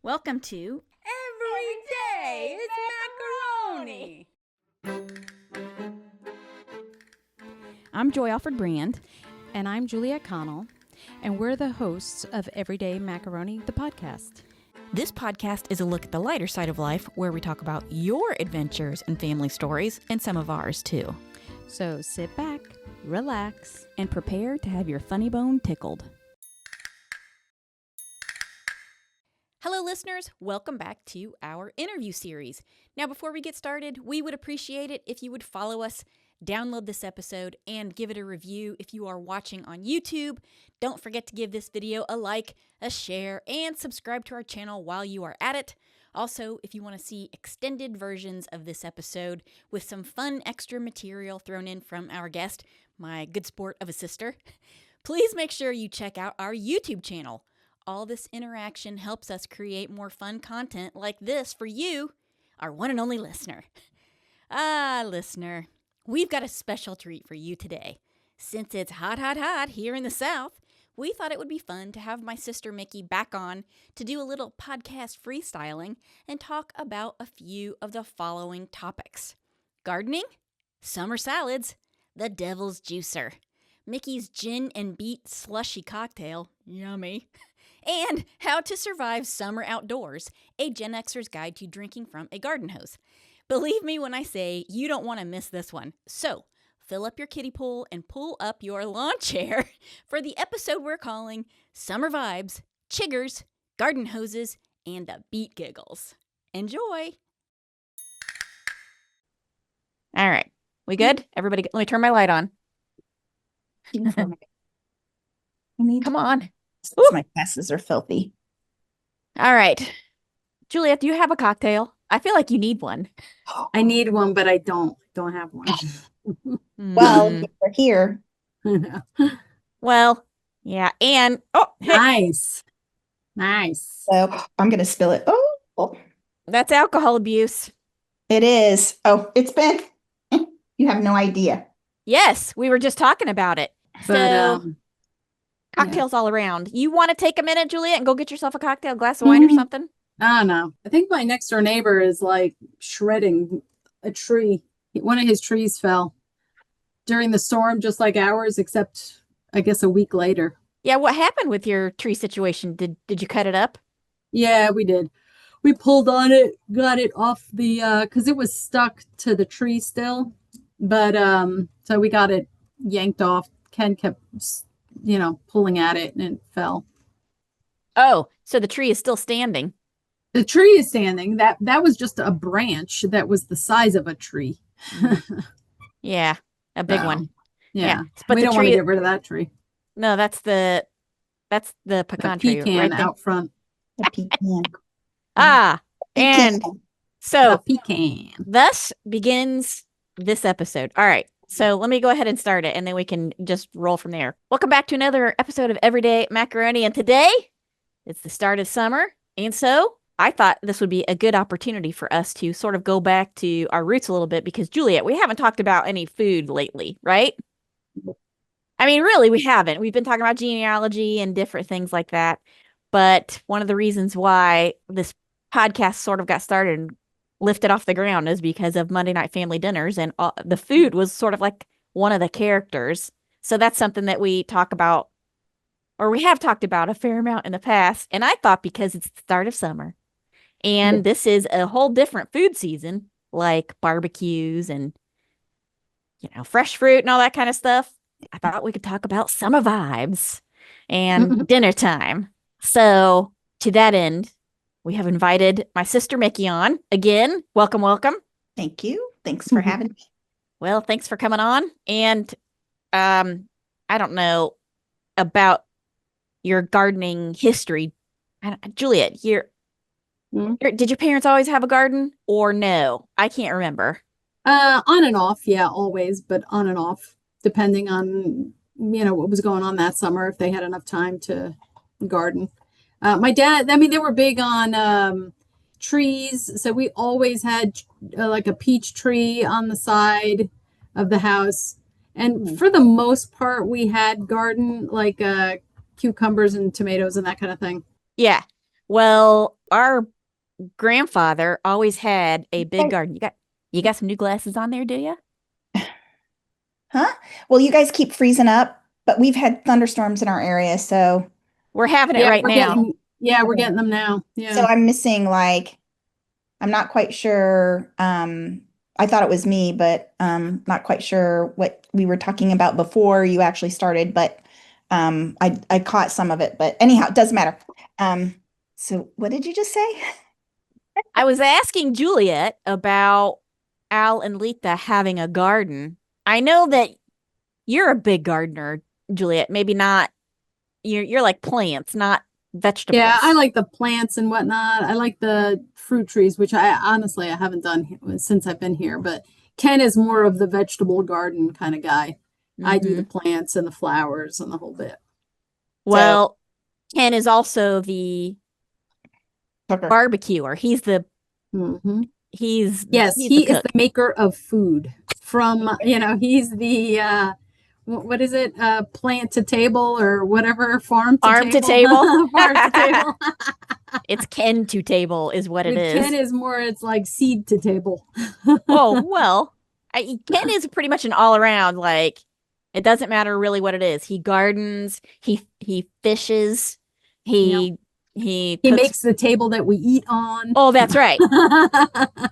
Welcome to Every Day is Macaroni. I'm Joy Alford Brand. And I'm Juliet Connell, and we're the hosts of Everyday Macaroni, the podcast. This podcast is a look at the lighter side of life where we talk about your adventures and family stories and some of ours too. So sit back, relax, And prepare to have your funny bone tickled. Hello, listeners. Welcome back to our interview series. Now, before we get started, we would appreciate it if you would follow us, download this episode, and give it a review if you are watching on YouTube. Don't forget to give this video a like, a share, and subscribe to our channel while you are at it. Also, if you want to see extended versions of this episode with some fun extra material thrown in from our guest, my good sport of a sister, please make sure you check out our YouTube channel. All this interaction helps us create more fun content like this for you, our one and only listener. Listener, we've got a special treat for you today. Since it's hot here in the South, we thought it would be fun to have my sister Mickey back on to do a little podcast freestyling and talk about a few of the following topics: gardening, summer salads, the devil's juicer, Mickey's gin and beet slushy cocktail, yummy, and how to survive summer outdoors, a Gen Xers guide to drinking from a garden hose. Believe me when I say you don't want to miss this one. So fill up your kiddie pool and pull up your lawn chair for the episode we're calling Summer Vibes, Chiggers, Garden Hoses, and the Beet Giggles. Enjoy! All right. We good? Everybody, let me turn my light on. Come on. My glasses are filthy. All right. Juliet, do you have a cocktail? I feel like you need one. I need one, but I don't have one. Well, we're here. Well, yeah. And, hey, Nice. So I'm going to spill it. Oh, that's alcohol abuse. it is. Oh, it's been. You have no idea. Yes, we were just talking about it. But So, cocktails all around. You want to take a minute, Juliet, and go get yourself a cocktail, glass of wine or something? I don't know. I think my next door neighbor is like shredding a tree. One of his trees fell during the storm, just like ours, except I guess a week later. Yeah, what happened with your tree situation? Did you cut it up? Yeah, we did. We pulled on it, got it off the because it was stuck to the tree still. But so we got it yanked off. Ken kept pulling at it and it fell. Oh, so the tree is still standing. The tree is standing. That was just a branch that was the size of a tree. Yeah, a big Wow. one. Yeah. But We the don't want tree, to get rid of that tree. no, that's the The pecan tree pecan right there. out front. A pecan. And The so pecan. thus begins this episode. All right. So let me go ahead and start it, and then we can just roll from there. Welcome back to another episode of Everyday Macaroni. And today, it's the start of summer. And so I thought this would be a good opportunity for us to sort of go back to our roots a little bit because, Juliet, we haven't talked about any food lately, right? I mean, really, we haven't. We've been talking about genealogy and different things like that. But one of the reasons why this podcast sort of got started and lifted off the ground is because of Monday Night Family Dinners, and the food was sort of like one of the characters. So that's something that we talk about, or we have talked about a fair amount in the past. And I thought because it's the start of summer and this is a whole different food season, like barbecues and, fresh fruit and all that kind of stuff, I thought we could talk about summer vibes and dinner time. So to that end, we have invited my sister Mickey on again. Welcome, welcome. Thank you. Thanks for having me. Well, thanks for coming on. And I don't know about your gardening history. Juliet, did your parents always have a garden or no? I can't remember. On and off, yeah, always, but on and off, depending on what was going on that summer, if they had enough time to garden. My dad, they were big on trees, so we always had like a peach tree on the side of the house, and for the most part, we had garden like cucumbers and tomatoes and that kind of thing. Yeah. Well, our grandfather always had a big garden. You got some new glasses on there, do you? Huh? Well, you guys keep freezing up, but we've had thunderstorms in our area, so We're having it Yeah, right now. we're getting them now. so Yeah. I'm missing like I'm not quite sure. I thought it was me, but not quite sure what we were talking about before you actually started, but I caught some of it. But anyhow, it doesn't matter. So what did you just say? I was asking Juliet about Al and Lita having a garden. I know that you're a big gardener, Juliet. Maybe not. You're like plants, not vegetables. Yeah, I like the plants and whatnot. I like the fruit trees, which I honestly I haven't done since I've been here. But Ken is more of the vegetable garden kind of guy. I do the Mhm. plants and the flowers and the whole bit. So Well, Ken is also the Tucker. barbecuer. Hmm. He's Yes, he's the he is cook. the maker of food. From, he's the what is it? Plant to table or whatever, farm to Farm to table. table. Farm to table. It's Ken to table is what it With Ken is. is more, it's like seed to table. Oh, well, Ken is pretty much an all around, like, it doesn't matter really what it is. He gardens, he fishes, You know, he he he cooks. makes the table that we eat on. Oh, that's right.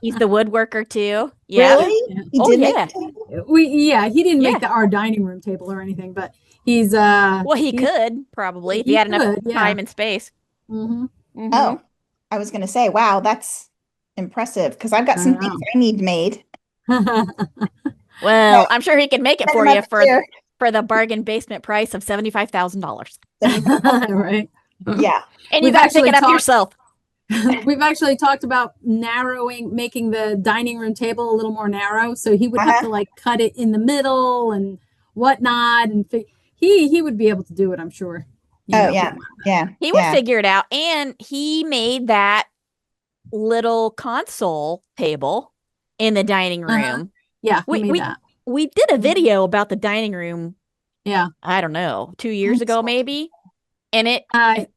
He's the woodworker too. Yeah. Really? Yeah. He Oh, did make yeah. the table? He didn't Yeah. make our dining room table or anything, but he's Well, he could probably if he he had enough could, yeah. time and space. Hmm. Hmm. Oh, I was gonna say, wow, that's impressive because I've got I some things know. I need made. Well, I'm sure he can make it Send for them you up here. for the bargain basement price of $75,000. 75. Right. Yeah. And you We've got to pick actually it up talked yourself. we've actually talked about making the dining room table a little more narrow. So he would have Uh-huh. to like cut it in the middle and whatnot. And he would be able to do it, I'm sure. Oh, He yeah. Yeah. He would Yeah. figure it out. And he made that little console table in the dining Uh-huh. room. Yeah, he We made we that. we did a Mhm. video about the dining room, Yeah. I don't know, 2 years ago maybe. And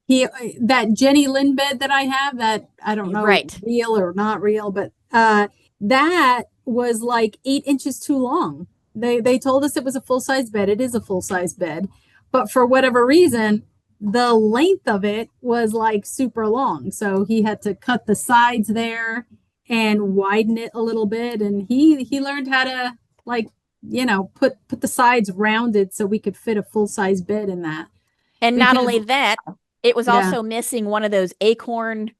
He that Jenny Lynn bed that I have, that I don't know right. real or not real, but that was like 8 inches too long. They told us it was a full size bed. It is a full size bed, but for whatever reason, the length of it was like super long. So he had to cut the sides there and widen it a little bit, and he learned how to like put the sides rounded so we could fit a full size bed in that. And not Because only that, it was yeah. also missing one of those acorn.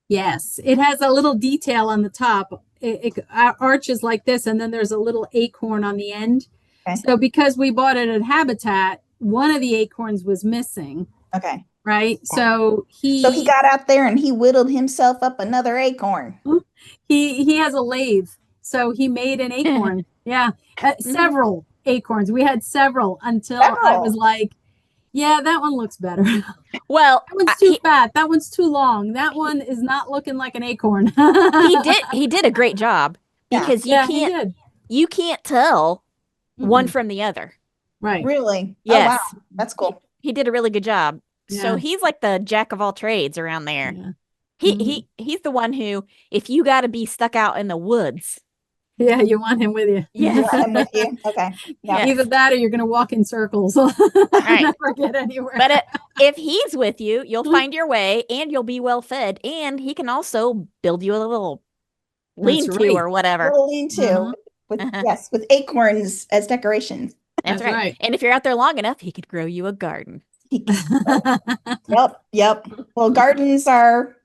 Yes, it has a little detail on the top. It arches like this, and then there's a little acorn on the end. Okay. So because we bought it at Habitat, one of the acorns was missing, Okay. right? So he got out there and he whittled himself up another acorn. He has a lathe, so he made an acorn. Yeah, several acorns. We had several until I was Several. like, yeah, that one looks better. Well, That one's too fat. That one's too long. That one is not looking like an acorn. he did a great job Yeah. because Yeah, he did. you can't tell one Mm-mm. from the other. Right. Really? Yes. Oh, wow. That's cool. He did a really good job. So Yeah. he's like the jack of all trades around there. Yeah. He's the one who, if you got to be stuck out in the woods, Yeah, you want him with you. yes, I'm with you. Okay. Yeah. Yes. Either that or you're going to walk in circles. Right. Never get anywhere. But if he's with you, you'll find your way and you'll be well fed. And he can also build you a little That's lean-to right. or whatever. Little lean-to with yes, with acorns as decorations. That's right. And if you're out there long enough, he could grow you a garden. Yep. Well, gardens are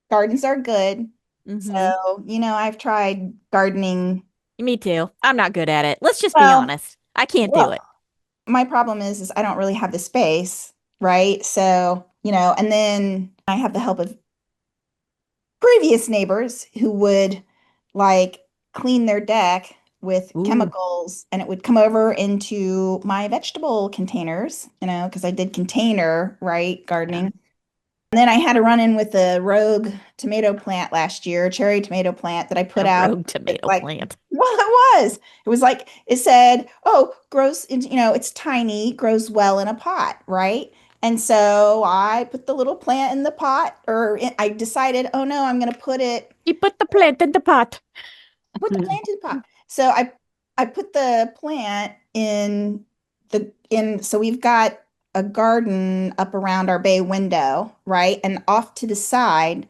good. Mhm. So, I've tried gardening. Me too. I'm not good at it. Let's just be Well, honest. I can't do well, it. My problem is I don't really have the space, right? So, and then I have the help of previous neighbors who would like clean their deck with Ooh. chemicals, and it would come over into my vegetable containers, because I did container, right, gardening. And then I had a run in with a rogue tomato plant last year, cherry tomato plant that I put out. Rogue tomato plant. Well, it was. It was like, it said, oh, grows, it's tiny, grows well in a pot, right? And so I put the little plant in the pot, I decided, oh no, I'm going to You put the plant in the pot. put the plant in the pot. So I put the plant so we've got a garden up around our bay window, right? And off to the side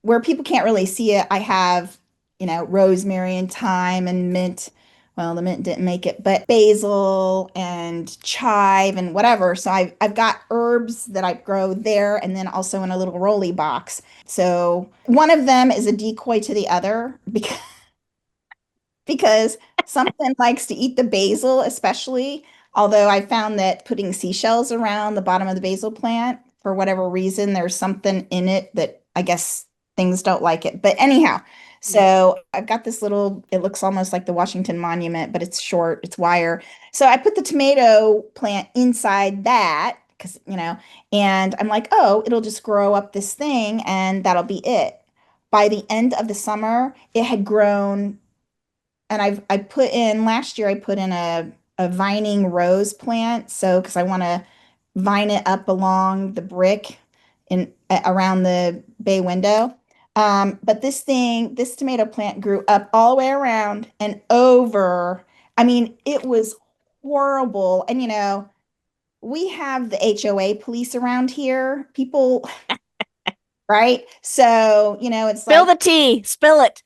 where people can't really see it, I have, rosemary and thyme and mint. Well, the mint didn't make it, but basil and chive and whatever. So I've got herbs that I grow there and then also in a little rolly box. So one of them is a decoy to the other because something likes to eat the basil, especially. Although I found that putting seashells around the bottom of the basil plant, for whatever reason, there's something in it that I guess things don't like it. But anyhow, so I've got this little, it looks almost like the Washington Monument, but it's short, it's wire. So I put the tomato plant inside that because, and I'm like, oh, it'll just grow up this thing and that'll be it. By the end of the summer, it had grown and I put in last year I put in a vining rose plant so because I want to vine it up along the brick in around the bay window. But this tomato plant grew up all the way around and over. I mean, it was horrible. And we have the HOA police around here. People, right? So, it's Spill like the tea. Spill it.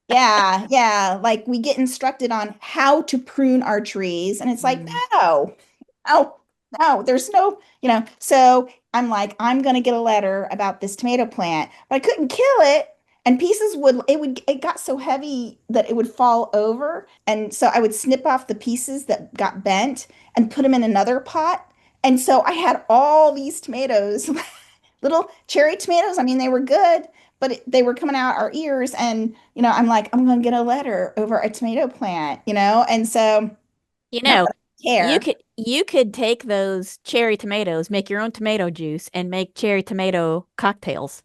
yeah, yeah. Like we get instructed on how to prune our trees. And it's like, no, no, no, there's no, So I'm like, I'm gonna get a letter about this tomato plant, but I couldn't kill it. And it got so heavy that it would fall over. And so I would snip off the pieces that got bent and put them in another pot. And so I had all these tomatoes, little cherry tomatoes. I mean, they were good, but they were coming out our ears. And, I'm like, I'm going to get a letter over a tomato plant, And so, You not know, that I care. you could take those cherry tomatoes, make your own tomato juice, and make cherry tomato cocktails,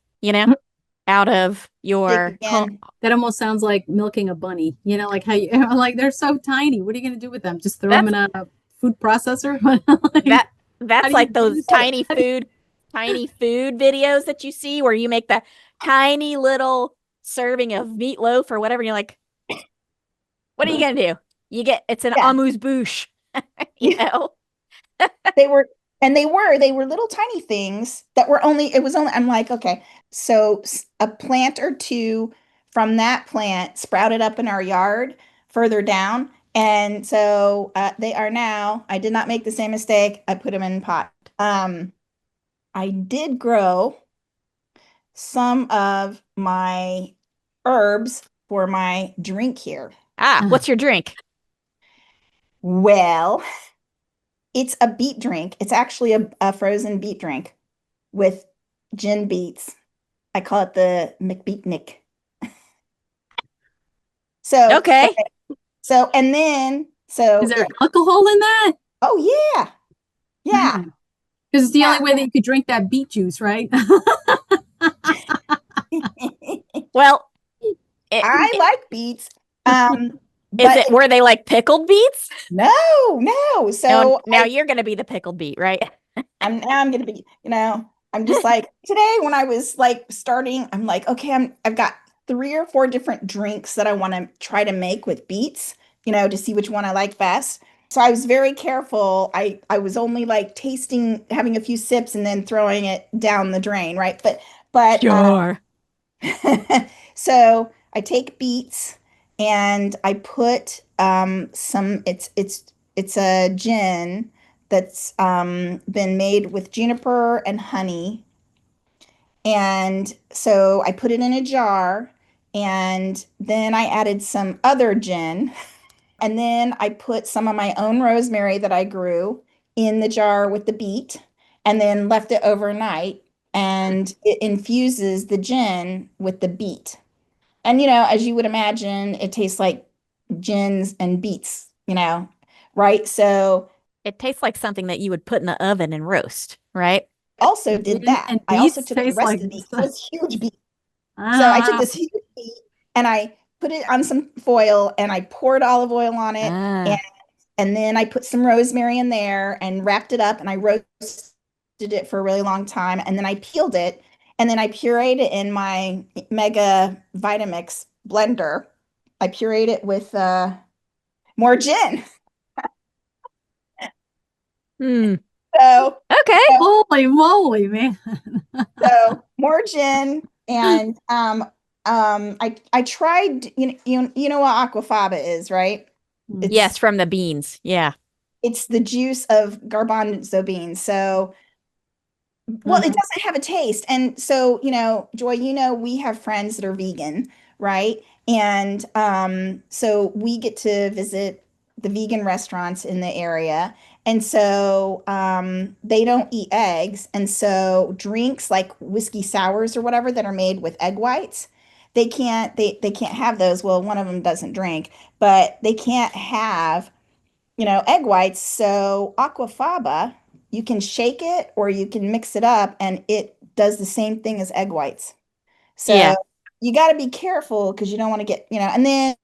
out of Dig your home. again. That almost sounds like milking a bunny. Like how you like they're so tiny. What are you going to do with them? Just throw them That's in a food processor? Like, that how that's do you like those juice it? tiny food videos that you see where you make that tiny little serving of meatloaf or whatever, and you're like, what are you gonna do? It's an Yeah. amuse-bouche, you Yeah. know? They were, and they were little tiny things that were I'm like, okay, so a plant or two from that plant sprouted up in our yard further down. And so they are now, I did not make the same mistake. I put them in pot. I did grow some of my herbs for my drink here. What's your drink? Well, it's a beet drink. It's actually a frozen beet drink with gin beets. I call it the McBeatnik. So, Okay. okay. So, and then, so, Is there alcohol in that? oh, yeah. Yeah. Because it's the Yeah. only way that you could drink that beet juice, right? Well, I like beets. But were they like pickled beets? no, no. No, So now you're gonna be the pickled beet, right? I'm gonna be, I'm just like today when I was like starting, I'm like, okay, I've got 3 or 4 different drinks that I want to try to make with beets, to see which one I like best. So I was very careful. I was only like tasting, having a few sips and then throwing it down the drain, right? But Sure. so I take beets and I put some it's a gin that's been made with juniper and honey. And so I put it in a jar and then I added some other gin and then I put some of my own rosemary that I grew in the jar with the beet and then left it overnight and it infuses the gin with the beet. And as you would imagine, it tastes like gins and beets, right? So It tastes like something that you would put in the oven and roast, right? also did Gin that. and I also beets took the taste rest like of the beet. It was huge beet. So I took ah, this huge beet and I put it on some foil and I poured olive oil on it Ah. and then I put some rosemary in there and wrapped it up and I roasted it for a really long time, and then I peeled it, and then I pureed it in my Mega Vitamix blender. I pureed it with more gin. Hmm. So, Okay. Holy moly, man. so more gin, and I tried, you know what aquafaba is, right? It's Yes, from the beans. Yeah. it's the juice of garbanzo beans. So, well, it Mhm. doesn't have a taste. And so, Joy, we have friends that are vegan, right? And so we get to visit the vegan restaurants in the area. And so they don't eat eggs. And so drinks like whiskey sours or whatever that are made with egg whites, they can't have those. Well, one of them doesn't drink, but they can't have egg whites. So aquafaba, you can shake it or you can mix it up and it does the same thing as egg whites. So Yeah. you got to be careful because you don't want to get, and then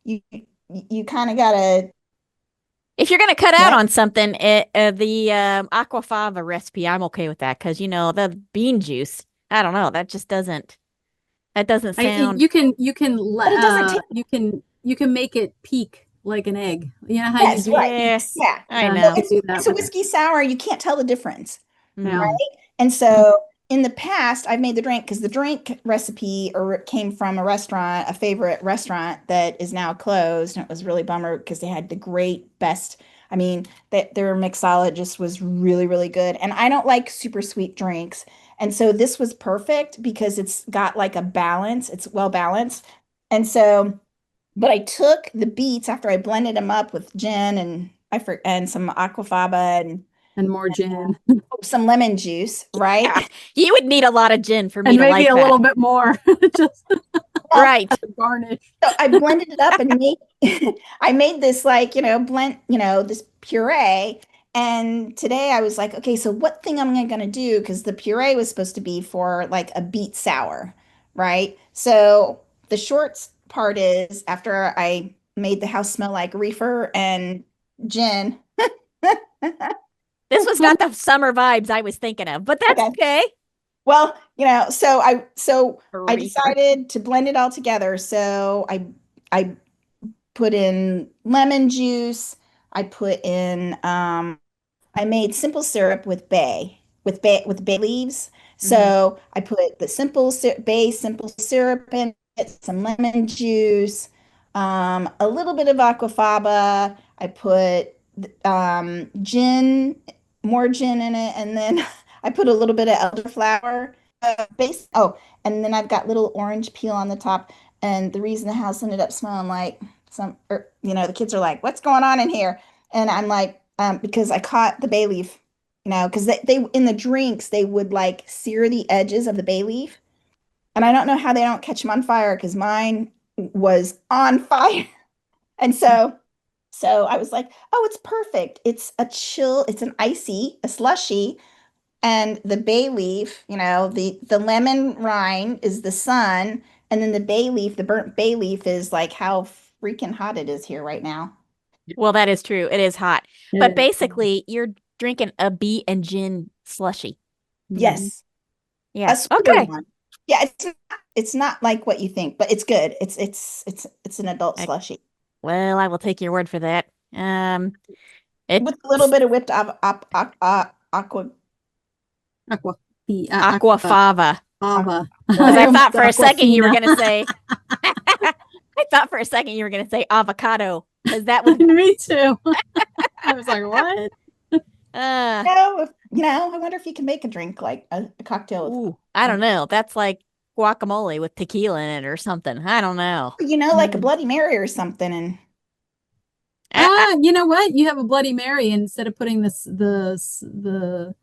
you you kind of got to If you're gonna cut out what? on something, the aquafaba recipe, I'm okay with that because the bean juice. I don't know. That just doesn't. That doesn't sound. But it doesn't taste. You can make it peak like an egg. You know how you Yes, do right. Yes, Yeah. I you So know. can do that it's a with it. whiskey sour. You can't tell the difference. Yeah. Mm. And so in the past, I've made the drink because the drink recipe came from a restaurant, a favorite restaurant that is now closed. And it was really bummer because they had the great best. I mean, their mixologist was really, really good. And I don't like super sweet drinks. And so this was perfect because it's got like a balance. It's well balanced. And so, but I took the beets after I blended them up with gin and some aquafaba and And more gin. some lemon juice, right? Yeah, you would need a lot of gin for me And to maybe like a that. little bit more. Just Well, Right. as a garnish. so I blended it up and made I made this like, this puree. And today I was like, okay, so what thing am I gonna do? Because the puree was supposed to be for like a beet sour, right? So the short part is after I made the house smell like reefer and gin. This was not the summer vibes I was thinking of, but that's Okay. okay. Well, so I Reefer. decided to blend it all together. So I put in lemon juice. I put in I made simple syrup with bay leaves. Hmm. So I put the simple syrup in it, some lemon juice, a little bit of aquafaba. I put gin, more gin in it, and then I put a little bit of elderflower base. Oh, and then I've got little orange peel on the top. And the reason the house ended up smelling like the kids are like, "What's going on in here?" And I'm like, because I caught the bay leaf, because they in the drinks they would like sear the edges of the bay leaf, and I don't know how they don't catch them on fire because mine was on fire, and so I was like, "Oh, it's perfect. It's an a slushy." And the bay leaf, the lemon rind is the sun, and then the bay leaf, the burnt bay leaf is like how freaking hot it is here right now. Well, that is true. It is hot. But Yeah. basically, you're drinking a beet and gin slushy. Mhm. Yes, a Yeah. sweeter Okay. one. Yeah, it's not like what you think, but it's good. It's an adult I- slushy well, I will take your word for that. with a little It's bit of whipped aqua. Aqua. The aquafaba. aquafaba. Because Aqua. I I almost thought for said a second you were aquafina. gonna say I thought for a second you were gonna say avocado. Because that would Me too. I was like, what? uh I wonder if you can make a drink like a cocktail with, ooh, I don't know. That's like guacamole with tequila in it or something. I don't know. like a Bloody Mary or something. And You know what? You have a Bloody Mary and instead of putting the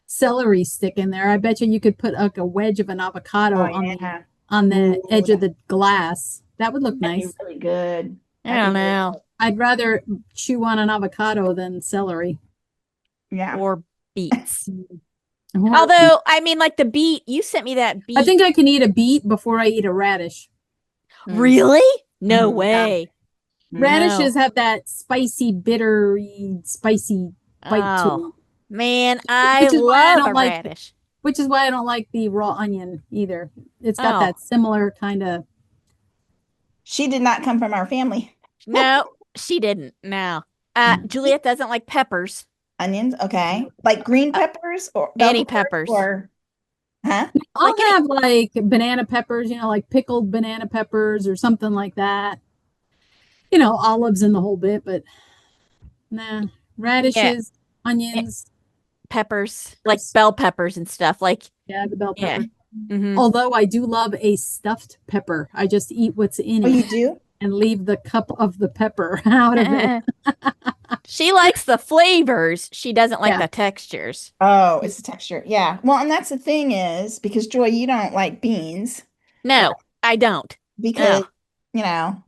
celery stick in there. I bet you could put like a wedge of an oh avocado yeah, on the ooh, edge of the glass. That would look that'd be nice. really good. I That'd don't be really know. good. I'd rather chew on an avocado than celery. Yeah. Or beets. Or Although, I mean, like the beet, you sent me that I beet. think I can eat a beet before I eat a radish. Mm. Really? No Mhm. Yeah. way. Mm. No. Radishes have that spicy, bitter, spicy bite to Oh, them. Man, I Which is why I love don't a like- radish. Which is why I don't like the raw onion either. It's got Oh. that similar kind of. She did not come from our family. No, she didn't. No. Juliet doesn't like peppers. Onions, okay. Like green peppers or bell Any peppers. or huh? I'll Like any- have like banana peppers, like pickled banana peppers or something like that. Olives in the whole bit, but nah. Radishes, onions, Peppers, like bell peppers and stuff. Like, yeah, the bell yeah. pepper. Mhm. Although I do love a stuffed pepper. I just eat what's in Oh, it you do? and leave the cup of the pepper out of it. She likes the flavors. She doesn't like Yeah. the textures. Oh, it's the texture. Yeah. Well, and that's the thing is because Joy, you don't like beans No, I don't. because,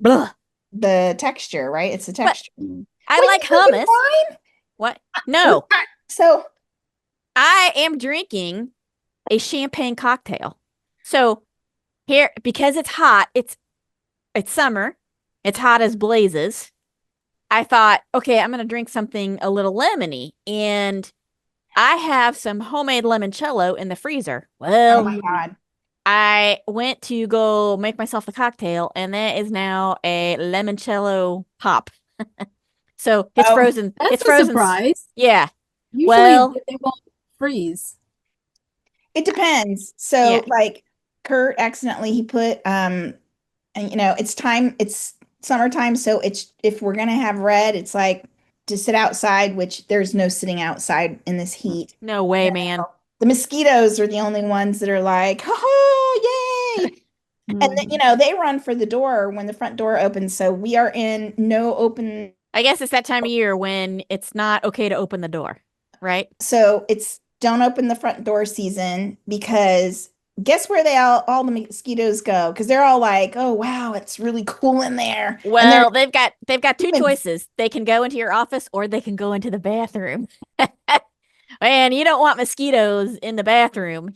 Blah. the texture, right? It's the texture. I Wait, like you're drinking hummus. wine? What? No, So, I am drinking a champagne cocktail. So here, because it's hot, it's summer, it's hot as blazes. I thought, okay, I'm gonna drink something a little lemony, and I have some homemade limoncello in the freezer. oh Well, my God. I went to go make myself the cocktail, and that is now a limoncello pop. So it's Oh, frozen. That's It's a frozen. surprise. Yeah. Usually Well- they won't freeze. It depends. So, Yeah. like Kurt accidentally he put and it's summertime, so it's if we're gonna have red, it's like to sit outside, which there's no sitting outside in this heat. No way, Yeah. man. The mosquitoes are the only ones that are like, oh, yay. And then, they run for the door when the front door opens. So we are in no open. I guess it's that time of year when it's not okay to open the door, right? So it's don't open the front door season because guess where all the mosquitoes go? Because they're all like, oh, wow, it's really cool in there. And Well, they've got two humans. choices. They can go into your office or they can go into the bathroom. And you don't want mosquitoes in the bathroom,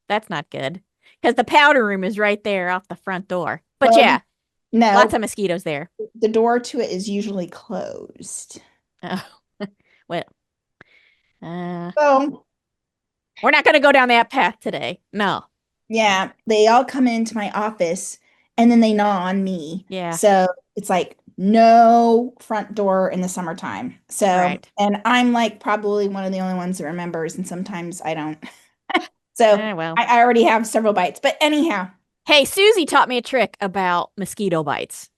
that's not good. Because the powder room is right there off the front door. But Well, yeah, no, lots of mosquitoes there. the door to it is usually closed. Oh, well, So we're not going to go down that path today. No. yeah, they all come into my office and then they gnaw on me. Yeah. So it's like no front door in the summertime. So, Right. and I'm like probably one of the only ones that remembers, and sometimes I don't. So Well. I already have several bites. But anyhow, Hey, Susie taught me a trick about mosquito bites.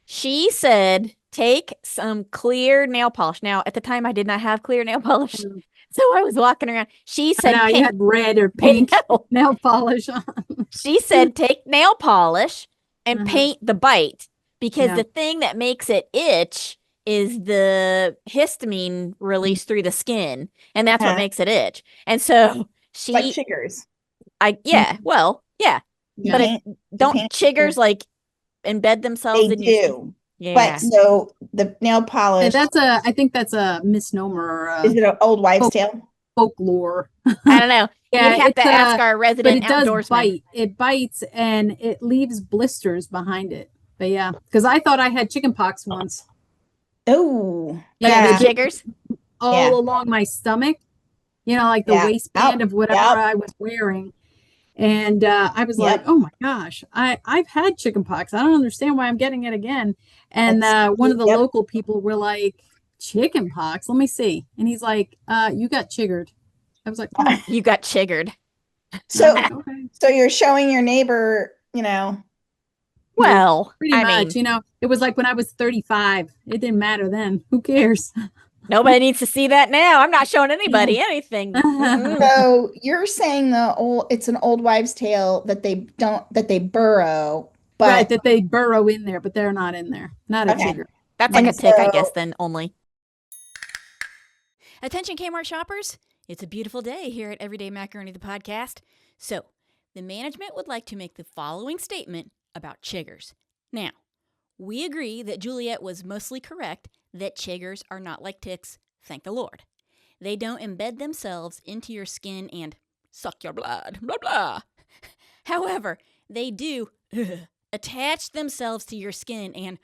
She said, take some clear nail polish. Now, at the time, I did not have clear nail polish. So I was walking around. She said, Now you had red or pink nail polish on. She said, take nail polish and Uh-huh. paint the bite because Yeah. the thing that makes it itch is the histamine release through the skin. And that's what Uh-huh. makes it itch. And so she, like chiggers. well, yeah. You But paint- Don't paint chiggers like embed themselves they in your skin? do. Yeah. But so the nail polish, And I think that's a misnomer or is it an old wives' tale? folklore. I don't know. Yeah, You'd have to it's, ask our But resident it does outdoorsman. bite. It bites and it leaves blisters behind it. But yeah, because I thought I had chicken pox once. Oh, Yeah, The chiggers? all Yeah. along my stomach, like the Yeah. waistband Yep. of whatever Yep. I was wearing. And I was Yep. like, oh my gosh, I've had chicken pox. I don't understand why I'm getting it again. And That's- one of the yep. local people were like, chicken pox? Let me see. And he's like, you got chiggered. I was like, oh. You got chiggered. So, I'm like, okay. so you're showing your neighbor, Well, Pretty I much, mean, it was like when I was 35. It didn't matter then. Who cares? nobody needs to see that now. I'm not showing anybody anything. Mm-mm. so you're saying it's an old wives' tale that they burrow, but Right, that they burrow in there, but they're not in there. Not a Okay. chigger. That's like And a tick, I so- guess, then only. Attention Kmart shoppers, it's a beautiful day here at Everyday Macaroni the podcast. So, the management would like to make the following statement about chiggers. Now, we agree that Juliet was mostly correct that chiggers are not like ticks, thank the Lord. They don't embed themselves into your skin and suck your blood, blah blah. However, they do attach themselves to your skin and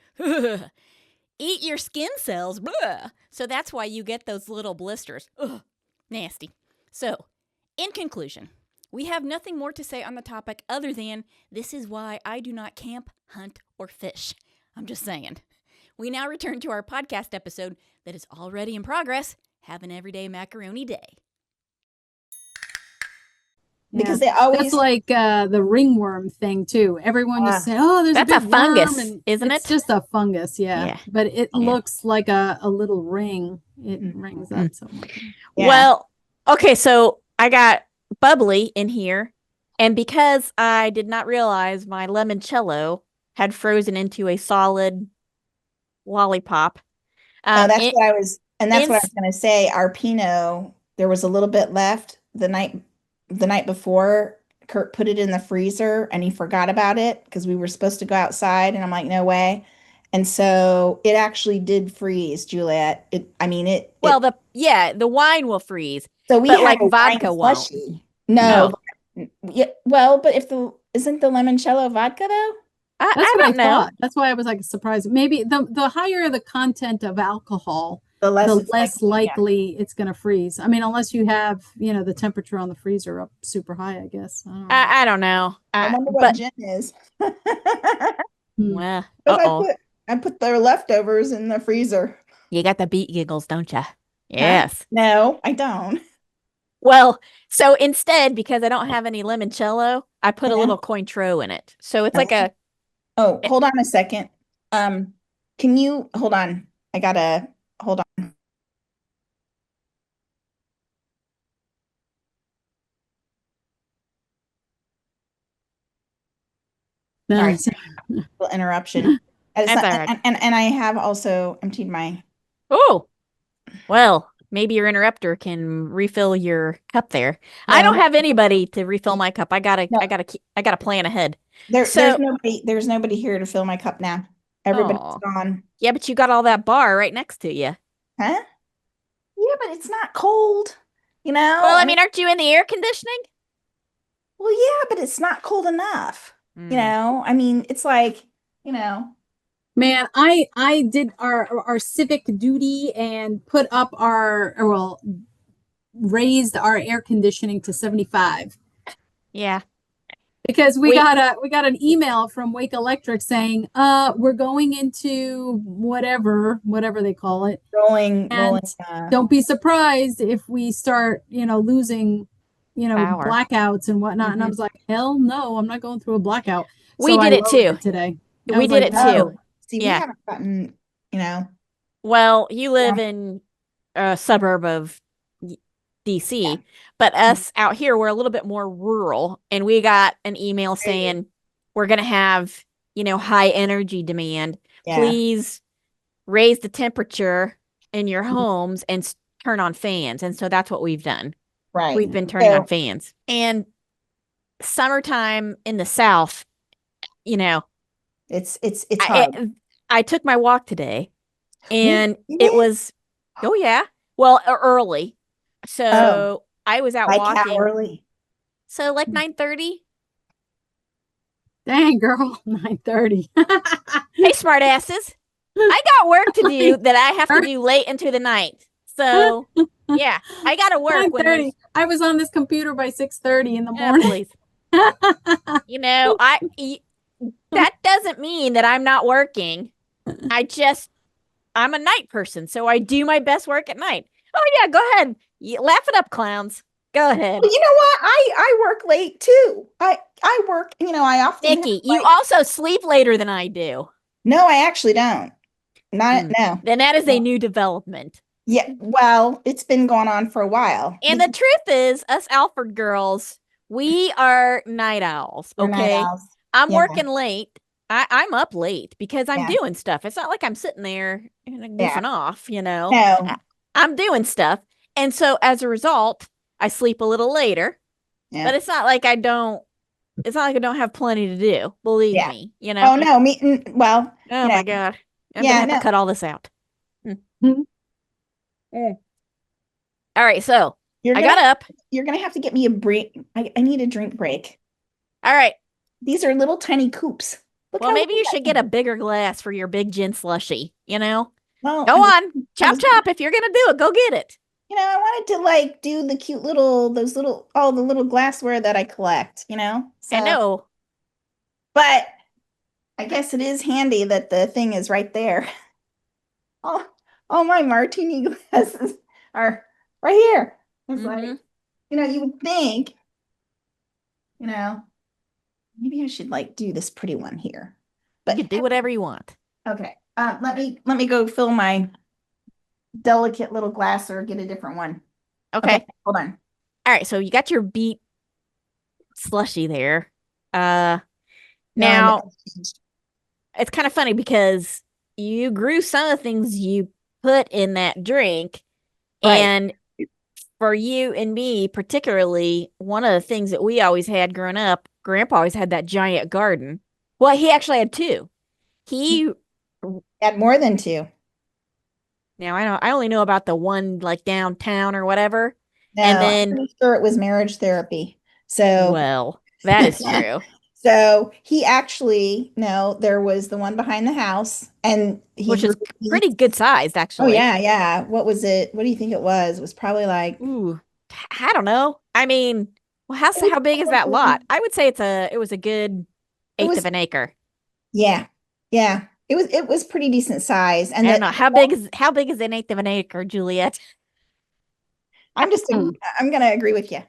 eat your skin cells, blah. So that's why you get those little blisters. Nasty. So, in conclusion, we have nothing more to say on the topic other than this is why I do not camp, hunt, or fish. I'm just saying. We now return to our podcast episode that is already in progress. Have an everyday macaroni day. Because Yeah. they always That's like the ringworm thing too. Everyone used to say, "Oh, there's That's a a big fungus, worm," and isn't it's it? just a fungus, yeah. Yeah. But it Yeah. looks like a little ring. It rings up so much. Yeah. Well, okay, so I got bubbly in here, and because I did not realize my limoncello had frozen into a solid lollipop. No, that's it- what I was, and that's what I ins- was going to say. Our Pinot, there was a little bit left the night before. Kurt put it in the freezer and he forgot about it because we were supposed to go outside, and I'm like, no way. And so it actually did freeze, Juliet. well, the wine will freeze, So we but had like a vodka wine won't. slushie. No, Oh. yeah, well, but isn't the limoncello vodka though? That's I what I don't know. thought. That's why I was like surprised. Maybe the higher the content of alcohol, The less the it's less likely, yeah. likely it's going to freeze. I mean, unless you have, the temperature on the freezer up super high, I guess. I don't know. I don't know. I wonder what But gin is. well, Because I put their leftovers in the freezer. you got the beet giggles, don't you? Yes. No, I don't. Well, so instead, because I don't have any limoncello, I put a Yeah. little Cointreau in it. So it's like a Oh, hold on a second. Can you hold on? Hold on. No, Sorry, little interruption. That's all right. And I have also emptied my. Oh, well, maybe your interrupter can refill your cup there. I don't No. have anybody to refill my cup. I gotta plan ahead. There's nobody here to fill my cup now. Everybody's Aw. gone. Yeah, but you got all that bar right next to you. Huh? Yeah, but it's not cold. Well, I mean, aren't you in the air conditioning? Well, yeah, but it's not cold enough. I mean, it's like, man, I did our civic duty and put up raised our air conditioning to 75. Yeah. Because we got an email from Wake Electric saying, we're going into whatever they call it. rolling. Don't be surprised if we start, losing, Power. blackouts and whatnot. And I was like, hell no, I'm not going through a blackout. We So did I it lowered too. today. We did it too. See, Yeah. we haven't gotten, Well, you live in a suburb of DC, but us out here, we're a little bit more rural, and we got an email saying we're going to have, high energy demand. Yeah. Please raise the temperature in your homes and turn on fans. And so that's what we've done. Right. We've been turning on fans. And summertime in the South, it's hard. I took my walk today, and You it did? was, oh yeah, well, early. So I was out Like walking. how early? So like 9:30. Dang, girl, 9:30. Hey, smart asses. I got work to do that I have to do late into the night. So yeah, I got to work when 9:30. I was on this computer by 6:30 in the morning. please. That doesn't mean that I'm not working. I'm a night person, so I do my best work at night. Oh yeah, go ahead. Laugh it up, clowns. Go ahead. Well, you know what? I work late too. I work, I often Nikki, you also sleep later than I do. No, I actually don't. No. Then that is a new development. Yeah, well, it's been going on for a while. And the truth is, us Alfred girls, we are night owls. We're night Okay. owls. I'm Yeah. working late. I'm up late because I'm Yeah. doing stuff. It's not like I'm sitting there goofing off, No. I'm doing stuff. And so as a result, I sleep a little later. Yeah. But it's not like I don't have plenty to do. Believe Yeah. me, Oh no, well, Oh my God. I'm Yeah, gonna have no. to cut all this out. Mhm. All right, so you're I gonna, got up. You're gonna have to get me a break. I need a drink break. All right. These are little tiny coops. Look Well, how maybe you little I should get a am. bigger glass for your big gin slushy, Well, Go on. Chop, chop. If you're going to do it, go get it. I wanted to like do the cute all the little glassware that I collect, I So, know. but I guess it is handy that the thing is right there. All, all my martini glasses are right here. It's Mm-hmm. like, you would think, you know, maybe I should like do this pretty one here. You But can do whatever you want. okay, let me go fill my delicate little glass or get a different one. Okay, Okay. hold on. All right. So you got your beet slushy there. Uh, No, I Now it's kind of funny because you grew some of the things you put in that drink, right, and for you and me particularly, one of the things that we always had growing up, Grandpa always had that giant garden. Well, he actually had two. He add more than two. Now I only know about the one like downtown or whatever. And No, I'm then, pretty sure it was marriage therapy. So, well, that is true. so he actually, no, there was the one behind the house, and he Which grew is pretty beets. good sized Oh actually. yeah, yeah. What was it? What do you think it was? It was probably like Ooh, I don't know. I mean, well, how big is that lot? I would say it was a good it eighth of was an acre. yeah, yeah. It was pretty decent size, and I don't that know how big is an eighth of an acre, Juliet? I'm just Hmm. I'm gonna agree with you.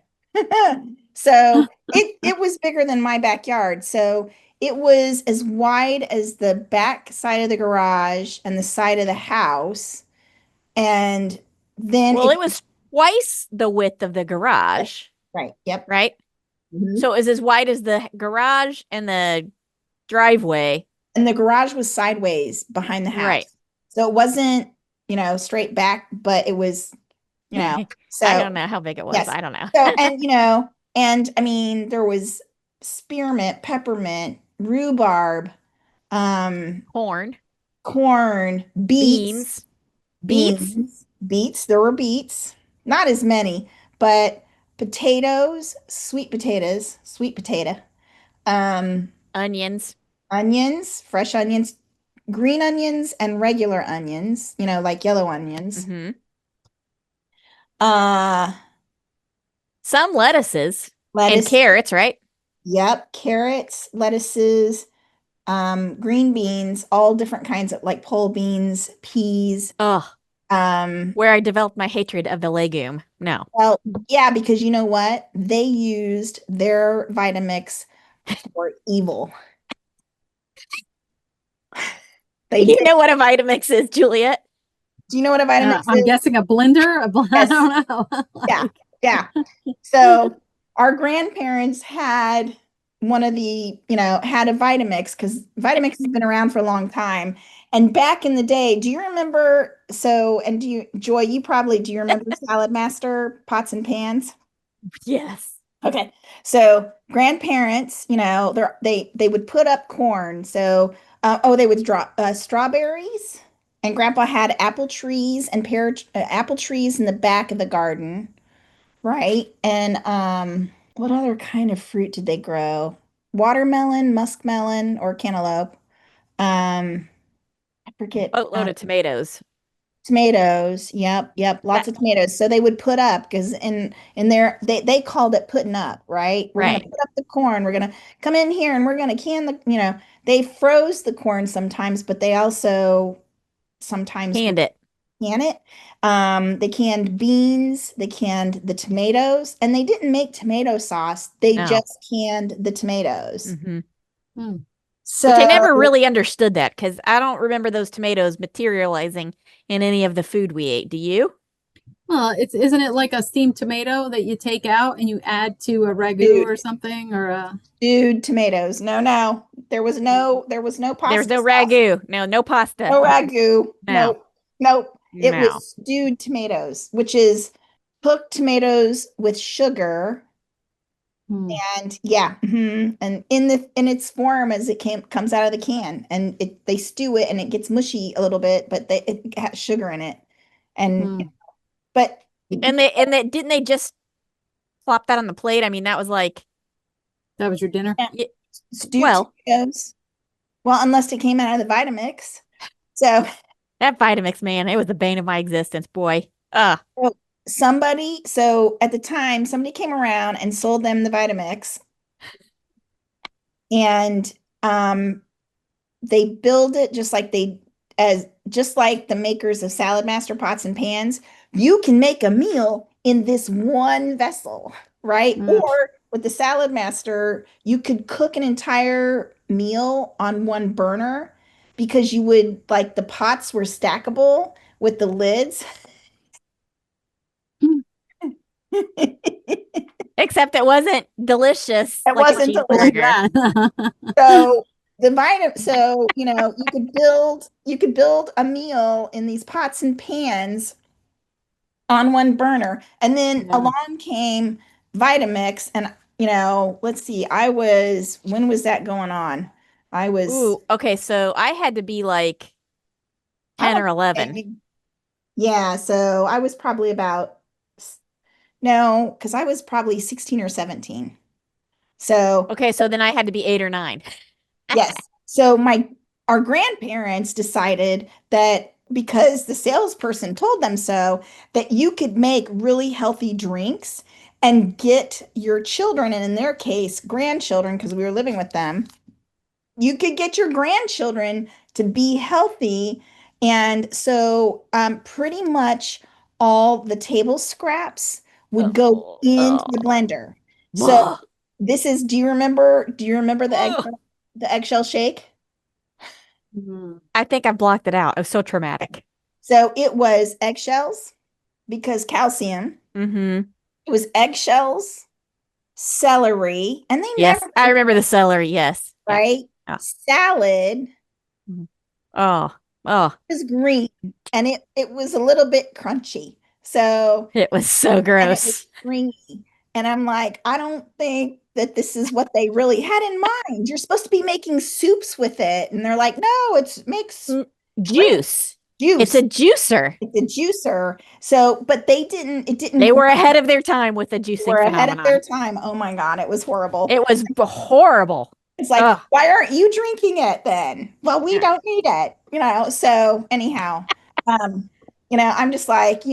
So it was bigger than my backyard. So it was as wide as the back side of the garage and the side of the house. And then Well, it it was twice the width of the garage, right. Yep. right? Mhm. So it was as wide as the garage and the driveway. And the garage was sideways behind the Right. house. So it wasn't, straight back, but it was, I so don't know how big it was. yes. I don't know. So, and I mean, there was spearmint, peppermint, rhubarb, um, Corn, corn, beets, beans, beets, beets. There were beets, not as many, but potatoes, sweet potato, um, onions. onions, fresh onions, green onions, and regular onions, like yellow onions. Hmm. Uh, Some lettuces and lettuce, carrots, right? yep, carrots, lettuces, green beans, all different kinds of like pole beans, peas. Oh, Um, where I developed my hatred of the legume. No. well, yeah, because you know what? They used their Vitamix for evil. They You did. know what a Vitamix is, Juliet? Do you know what a Vitamix I'm is? guessing a blender. I Yes. don't know. Yeah. Yeah. So our grandparents had one of the, had a Vitamix because Vitamix has been around for a long time. And back in the day, do you remember? So, and Joy, do you remember Salad Master pots and pans? Yes. Okay. So grandparents, they would put up corn. So, they would draw strawberries, and Grandpa had apple trees and apple trees in the back of the garden. Right. And what other kind of fruit did they grow? Watermelon, muskmelon, or cantaloupe. I forget. Boatload of tomatoes. Tomatoes. Yep, yep, That lots of tomatoes. So they would put up because in there they called it putting up, right? We're gonna right. put up the corn. We're gonna come in here and we're gonna can they froze the corn sometimes, but they also sometimes Canned it. can it. They canned beans, they canned the tomatoes, and they didn't make tomato sauce. They No. just canned the tomatoes. Hmm. Hmm. Which I never So, really understood that because I don't remember those tomatoes materializing in any of the food we ate. Do you? Well, isn't it like a steamed tomato that you take out and you add to a ragu or dude, something or a tomatoes. No, no. There was no There's pasta no sauce. ragu. No pasta. No ragu. No. Nope. Nope. It No. was stewed tomatoes, which is cooked tomatoes with sugar. Hmm. And yeah, and in its form as it comes out of the can, and they stew it and it gets mushy a little bit, but it has sugar in it, and Hmm. but And they didn't they just plop that on the plate? I mean, that was like, That was your dinner? yeah, y- stewed well, tomatoes. Well, unless it came out of the Vitamix. So that Vitamix, man, it was the bane of my existence, boy. oh, so at the time, somebody came around and sold them the Vitamix, and they build it just like the makers of Salad Master pots and pans. You can make a meal in this one vessel, right? Mm. Or with the Salad Master, you could cook an entire meal on one burner because you would like the pots were stackable with the lids. It Except it wasn't delicious like a wasn't delicious. cheeseburger. So you could build a meal in these pots and pans on one burner. And then Yeah. along came Vitamix, and let's see, when was that going on? I was Ooh, okay, so I had to be like I 10 or want to 11. say, yeah, so I was probably about no, because I was probably 16 or 17. So Okay, so then I had to be 8 or 9. yes. So our grandparents decided that because the salesperson told them so, that you could make really healthy drinks and get your children, and in their case, grandchildren, because we were living with them, you could get your grandchildren to be healthy. And so pretty much all the table scraps would go Oh, into oh. the blender. So Ugh. do you remember Ugh. the eggshell shake? Mhm. I think I blocked it out. It was so traumatic. So it was eggshells because calcium. Mm-hmm. It was eggshells, celery, and they Yes, never I put, remember the celery. Yes. Yeah. right? Yeah. Salad Mhm. Oh, oh, was green, and it was a little bit crunchy. So, it was so and it was gross. stringy. And I'm like, I don't think that this is what they really had in mind. You're supposed to be making soups with it. And they're like, no, it makes Mm, drink Juice. It's juice. a juicer. It's a juicer. So, but it didn't They quite were ahead of their time with the juicing were ahead of their phenomenon. time. Oh my God, it was horrible. It was horrible. It's like, Oh, why aren't you drinking it then? Well, we yeah. don't need it. So anyhow, I'm just like,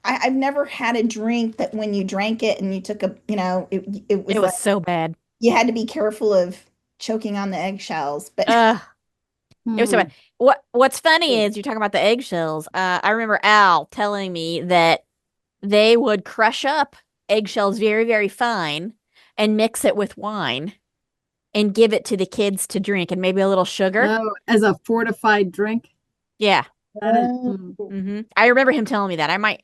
I've never had a drink that when you drank it and you took it It was like was so bad. you had to be careful of choking on the eggshells. But It was so Hmm. bad. What's funny is you're talking about the eggshells. I remember Al telling me that they would crush up eggshells very, very fine and mix it with wine and give it to the kids to drink and maybe a little sugar. Oh, as a fortified drink. Yeah. That is, I remember him telling me that. I might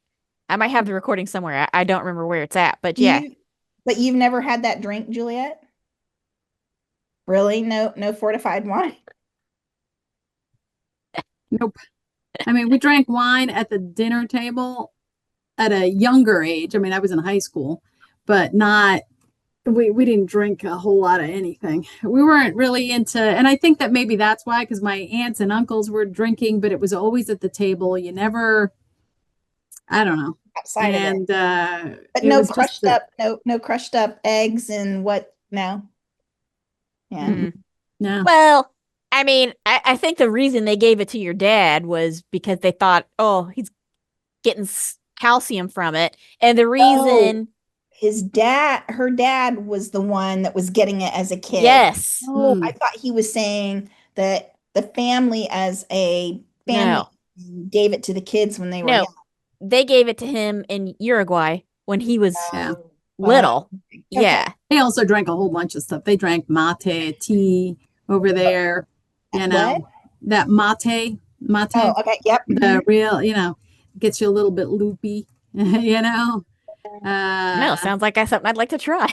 have the recording somewhere. I don't remember where it's at, but yeah. but you've never had that drink, Juliet? Really? No fortified wine? nope. I mean, we drank wine at the dinner table at a younger age. I mean, I was in high school, but not we didn't drink a whole lot of anything. We weren't really into, and I think that maybe that's why, because my aunts and uncles were drinking, but it was always at the table. You never, I don't know. Outside of it. And But it was just no crushed up eggs and what? No. Yeah. Mm. no. Well, I mean, I think the reason they gave it to your dad was because they thought, oh, he's getting calcium from it. And the reason, Her dad was the one that was getting it as a kid. yes, Oh, I thought he was saying that the family as a family no, gave it to the kids when they were no, young. they gave it to him in Uruguay when he was Yeah. little. Okay. Yeah. They also drank a whole bunch of stuff. They drank mate, tea over there, you know, What? that mate, Oh, okay. Yep. the real, gets you a little bit loopy, No, Uh, sounds like something I'd like to try.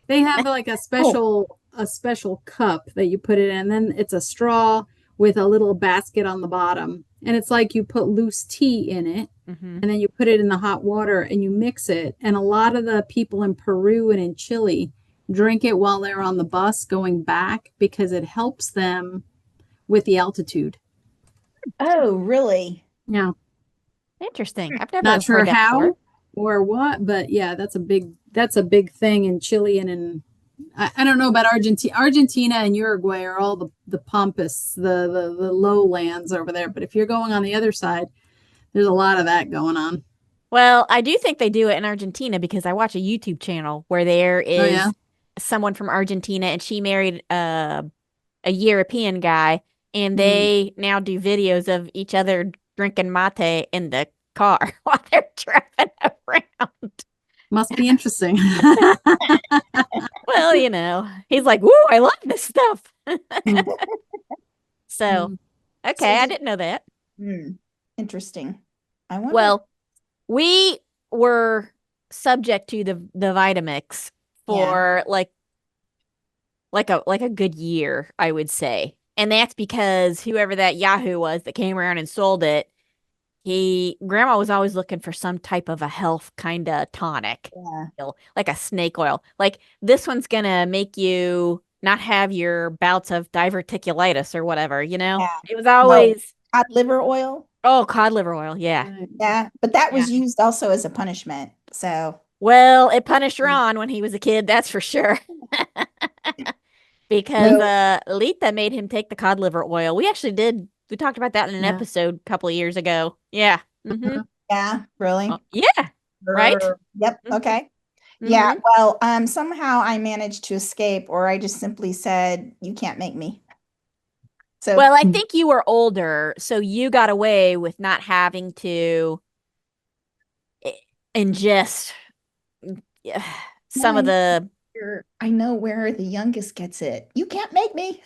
they have like a special cup that you put it in, and then it's a straw with a little basket on the bottom. And it's like you put loose tea in it, Mm-hmm. and then you put it in the hot water and you mix it. And a lot of the people in Peru and in Chile drink it while they're on the bus going back because it helps them with the altitude. Oh, really? Yeah. Interesting. I've never Not sure heard that how before. or what, but yeah, that's a big thing in Chile and in I don't know about Argentina. Argentina and Uruguay are all the pampas, the lowlands over there. But if you're going on the other side, there's a lot of that going on. Well, I do think they do it in Argentina because I watch a YouTube channel where there Oh is yeah. someone from Argentina and she married a European guy and Mm. they now do videos of each other drinking mate in the car while they're driving around. Must be interesting. Well, he's like, "Woo, I love this stuff." Mm. So, Mm. So okay, I did, didn't know that. interesting. I wonder. Well, we were subject to the Vitamix Yeah. for like a good year, I would say. And that's because whoever that Yahoo was that came around and sold it, grandma was always looking for some type of a health kind of tonic, Yeah. like a snake oil. Like this one's gonna make you not have your bouts of diverticulitis or whatever, Yeah. It was Oh, always, cod liver oil. oh, cod liver oil, yeah. Right. Yeah, but that Yeah. was used also as a punishment. So Well, it punished Ron when he was a kid, that's for sure. Because no, Letha made him take the cod liver oil. We talked about that in an Yeah. episode a couple of years ago. Yeah. Mm-hmm. yeah, really. Yeah. Right? Yep. Okay. Yeah. Mm-hmm. Well, somehow I managed to escape, or I just simply said, "You can't make me." So Well, I think you were older, so you got away with not having to i- ingest yeah, now some of the, I know where the youngest gets it. You can't make me.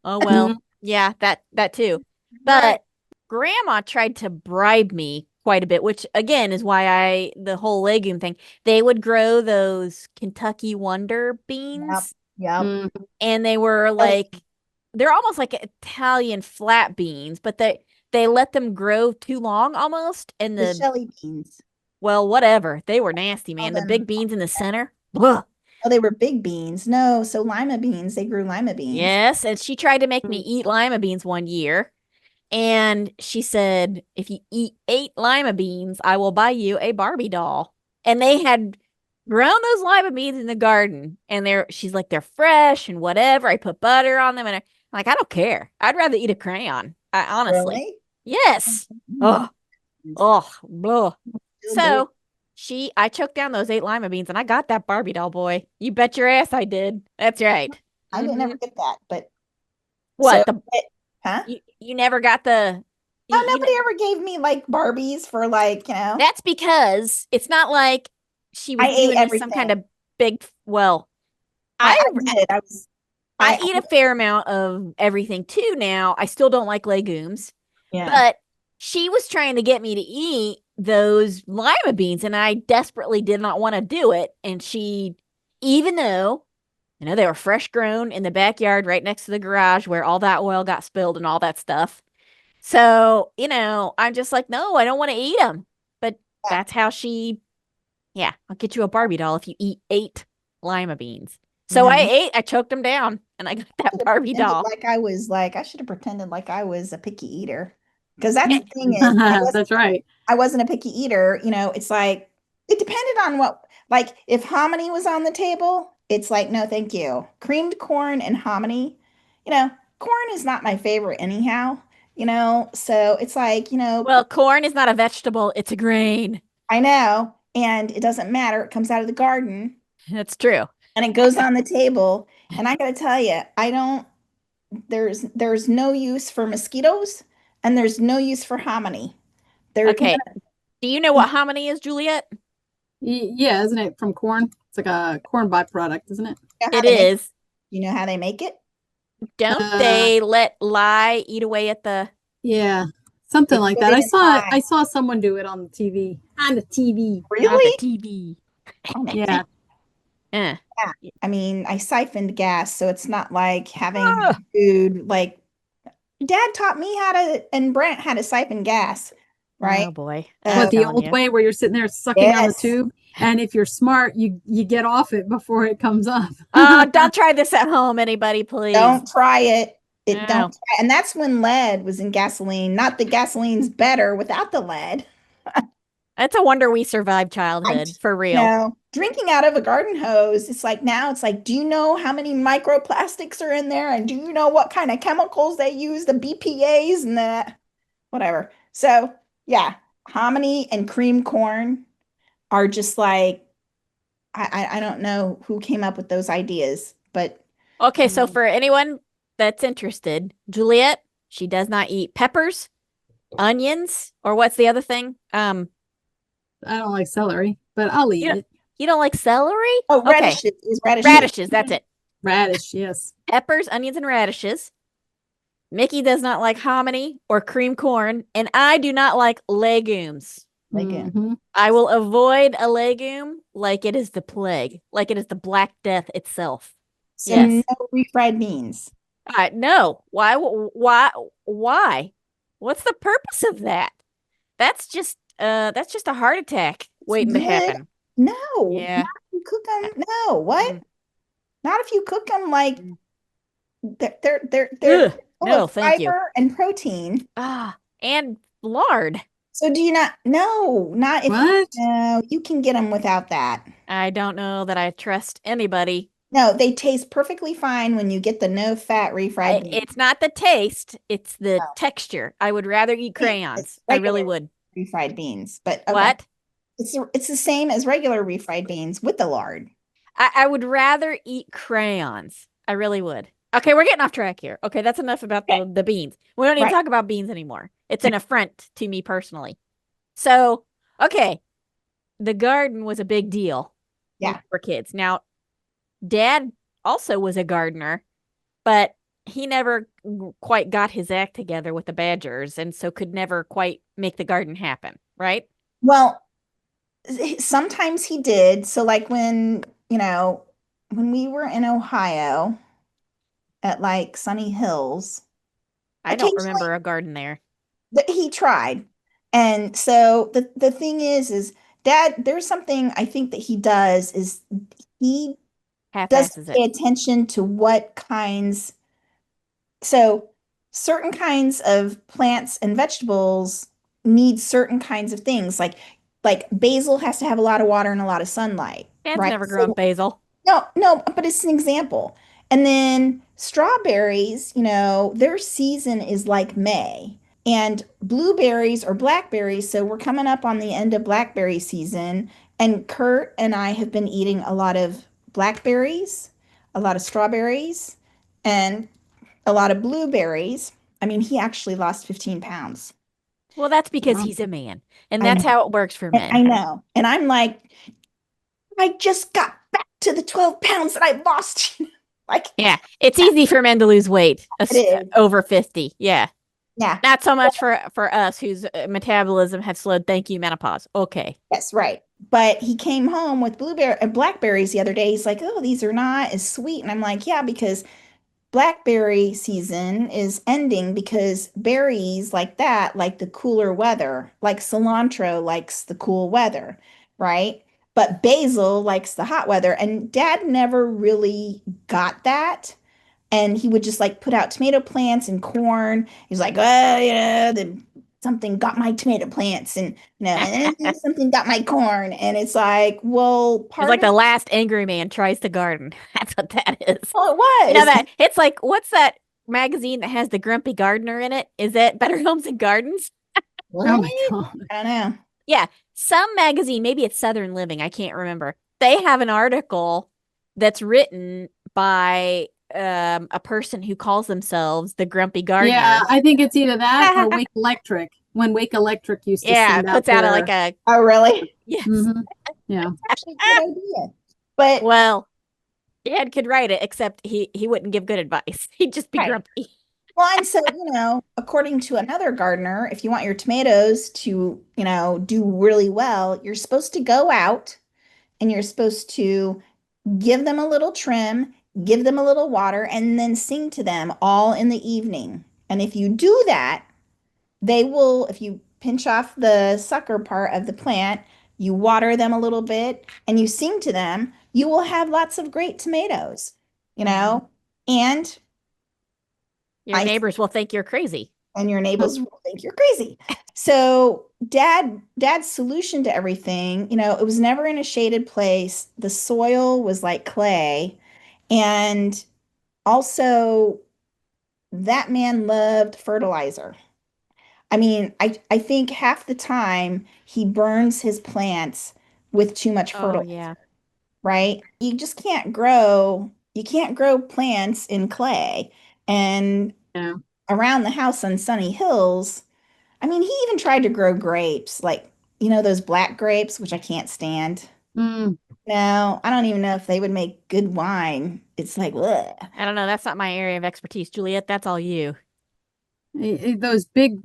oh Mhm. well, yeah, that too. Right. But grandma tried to bribe me quite a bit, which again is why the whole legume thing, they would grow those Kentucky Wonder Yep. beans Yep. Mm. and they were Shelly, like they're almost like Italian flat beans, but they let them grow too long almost and the Shelly beans. well, whatever. They were nasty, Call man. The them. big beans in the center. Blah. Oh, they were big beans. No, so lima beans. They grew lima beans. Yes, and she tried to make me Mm. eat lima beans one year. And she said, if you eat 8 lima beans, I will buy you a Barbie doll. And they had grown those lima beans in the garden. And she's like, they're fresh and whatever. I put butter on them. And I'm like, I don't care. I'd rather eat a crayon. Honestly. Really? Yes. Mm. Oh, oh, blah. Still do. So I choked down those 8 lima beans and I got that Barbie doll, boy. You bet your ass I did. That's right. I didn't Mhm. ever get that, but so, What? huh? You never got the Oh, you, nobody ever gave me like Barbies for like, that's because it's not like she I was ate giving me some kind everything. of big, well, I, I I did. I I, eat a fair amount of everything too now. I still don't like legumes, yeah. but she was trying to get me to eat those lima beans and I desperately did not want to do it. And even though, they were fresh grown in the backyard right next to the garage where all that oil got spilled and all that stuff. So, I'm just like, no, I don't want to eat them. But Yeah. that's how yeah, I'll get you a Barbie doll if you eat 8 lima beans. You So know, I choked them down and I got that should have Barbie pretended doll. like I should have pretended like I was a picky eater. Because that's the thing is, That's right. I wasn't a picky eater. It's like, it depended on what, like, if hominy was on the table, it's like, no, thank you. Creamed corn and hominy, corn is not my favorite anyhow, so it's like, Well, corn is not a vegetable, it's a grain. I know, and it doesn't matter. It comes out of the garden That's true. and it goes on the table. And I gotta tell you, there's no use for mosquitoes and there's no use for hominy. There, Okay. Do you know what hominy is, Juliet? Yeah, isn't it from corn? It's like a corn byproduct, isn't it? It is. You know how they make it? Don't Uh, they let lye eat away at the Yeah, something They like put that. it I in saw pie. I saw someone do it on the TV. On the TV. Really? TV? Oh my Yeah. Uh, I mean, I siphoned gas, so it's not like having Ah. food. Like, Dad taught me and Brent how to siphon gas, right? Oh boy. So, I'm What, the telling old you. way where you're sitting there sucking on the yes. tube, and if you're smart, you get off it before it comes up. Don't try this at home, anybody, please. Don't try it. No. Don't try. And that's when lead was in gasoline. Not that gasoline's better without the lead. It's a wonder we survived childhood, for real. No, drinking out of a garden hose, it's like now it's like, do you know how many microplastics are in there? And do you know what kind of chemicals they use, the BPAs and the whatever. So yeah, hominy and cream corn. are just like, I don't know who came up with those ideas, but Okay, so for anyone that's interested, Juliet, she does not eat peppers, onions, or what's the other thing? I don't like celery, but I'll eat it. You don't like celery? oh, Okay. radishes is radishes. Radishes, that's it. Radish, yes. Peppers, onions, and radishes. Mickey does not like hominy or cream corn, and I do not like legumes. Legume. Mhm. I will avoid a legume like it is the plague, like it is the Black Death itself. So Yes. no refried beans. No. Why? Why? What's the purpose of that? That's just a heart attack waiting to Good. happen. No, Yeah. not if you cook them. No, what? Mm. Not if you cook them like Mm. they're Ugh, full no, of thank you. fiber and protein. And lard. So do you not? No, not if What? no, you can get them without that. I don't know that I trust anybody. No, they taste perfectly fine when you get the no fat refried beans. It's not the taste, it's the No. texture. I would rather eat crayons. It's I really regular would. refried beans, but okay. What? It's the same as regular refried beans with the lard. I would rather eat crayons. I really would. Okay, we're getting off track here. Okay, that's enough about the beans. We don't need to Right. talk about beans anymore. It's an affront to me personally. So, okay, the garden was a big deal when Yeah. we were kids. Now, Dad also was a gardener, but he never quite got his act together with the Badgers, and so could never quite make the garden happen, right? Well, sometimes he did. So like when we were in Ohio at like Sunny Hills, I don't occasionally remember a garden there. he tried. And so the thing is Dad, there's something I think that he does is he doesn't Half-asses pay it. attention to what kinds. So certain kinds of plants and vegetables need certain kinds of things. Like basil has to have a lot of water and a lot of sunlight, Dad's right? never grown basil. No, but it's an example. And then strawberries, their season is like May. And blueberries or blackberries, so we're coming up on the end of blackberry season. And Kurt and I have been eating a lot of blackberries, a lot of strawberries, and a lot of blueberries. I mean, he actually lost 15 pounds. Well, that's because Wow. he's a man, and I that's know. how it works for And I men. know. And I'm like, I just got back to the 12 pounds that I lost. Like, Yeah, it's easy for men to lose weight it is. over 50. Yeah. Yeah. Not so much for us whose metabolism has slowed. Thank you, menopause. Okay. Yes, right. But he came home with blackberries the other day. He's like, "Oh, these are not as sweet." And I'm like, "Yeah, because blackberry season is ending because berries like that like the cooler weather. Like cilantro likes the cool weather, right? But basil likes the hot weather." And Dad never really got that. And he would just like put out tomato plants and corn. He's like, "Oh, something got my tomato plants, and and then something got my corn." And it's like, well, It's part like of the last angry man tries to garden. That's what that is. well, it was. You know that it's like, what's that magazine that has the grumpy gardener in it? Is that Better Homes and Gardens? Oh my What? God. I don't know. Yeah, some magazine, maybe it's Southern Living, I can't remember. They have an article that's written by a person who calls themselves the Grumpy Gardener. Yeah, I think it's either that or Wake Electric. When Wake Electric used to Yeah, send it puts out out their, like a Oh, really? yes. Mhm. Yeah. Actually, a good idea. But Well, Dad could write it, except he wouldn't give good advice. He'd just be Right. grumpy. well, and so, according to another gardener, if you want your tomatoes to, do really well, you're supposed to go out and you're supposed to give them a little trim, give them a little water, and then sing to them all in the evening. And if you do that, they will, if you pinch off the sucker part of the plant, you water them a little bit, and you sing to them, you will have lots of great tomatoes, and Your I neighbors will think you're crazy. and your neighbors will think you're crazy. So dad's solution to everything, it was never in a shaded place. The soil was like clay. And also that man loved fertilizer. I mean, I think half the time he burns his plants with too much Oh, fertilizer, yeah. right? You can't grow plants in clay. And Yeah. around the house on Sunny Hills, I mean, he even tried to grow grapes, like, those black grapes, which I can't stand. Mm. No, I don't even know if they would make good wine. It's like, ugh. I don't know. That's not my area of expertise. Juliet, that's all you. Those big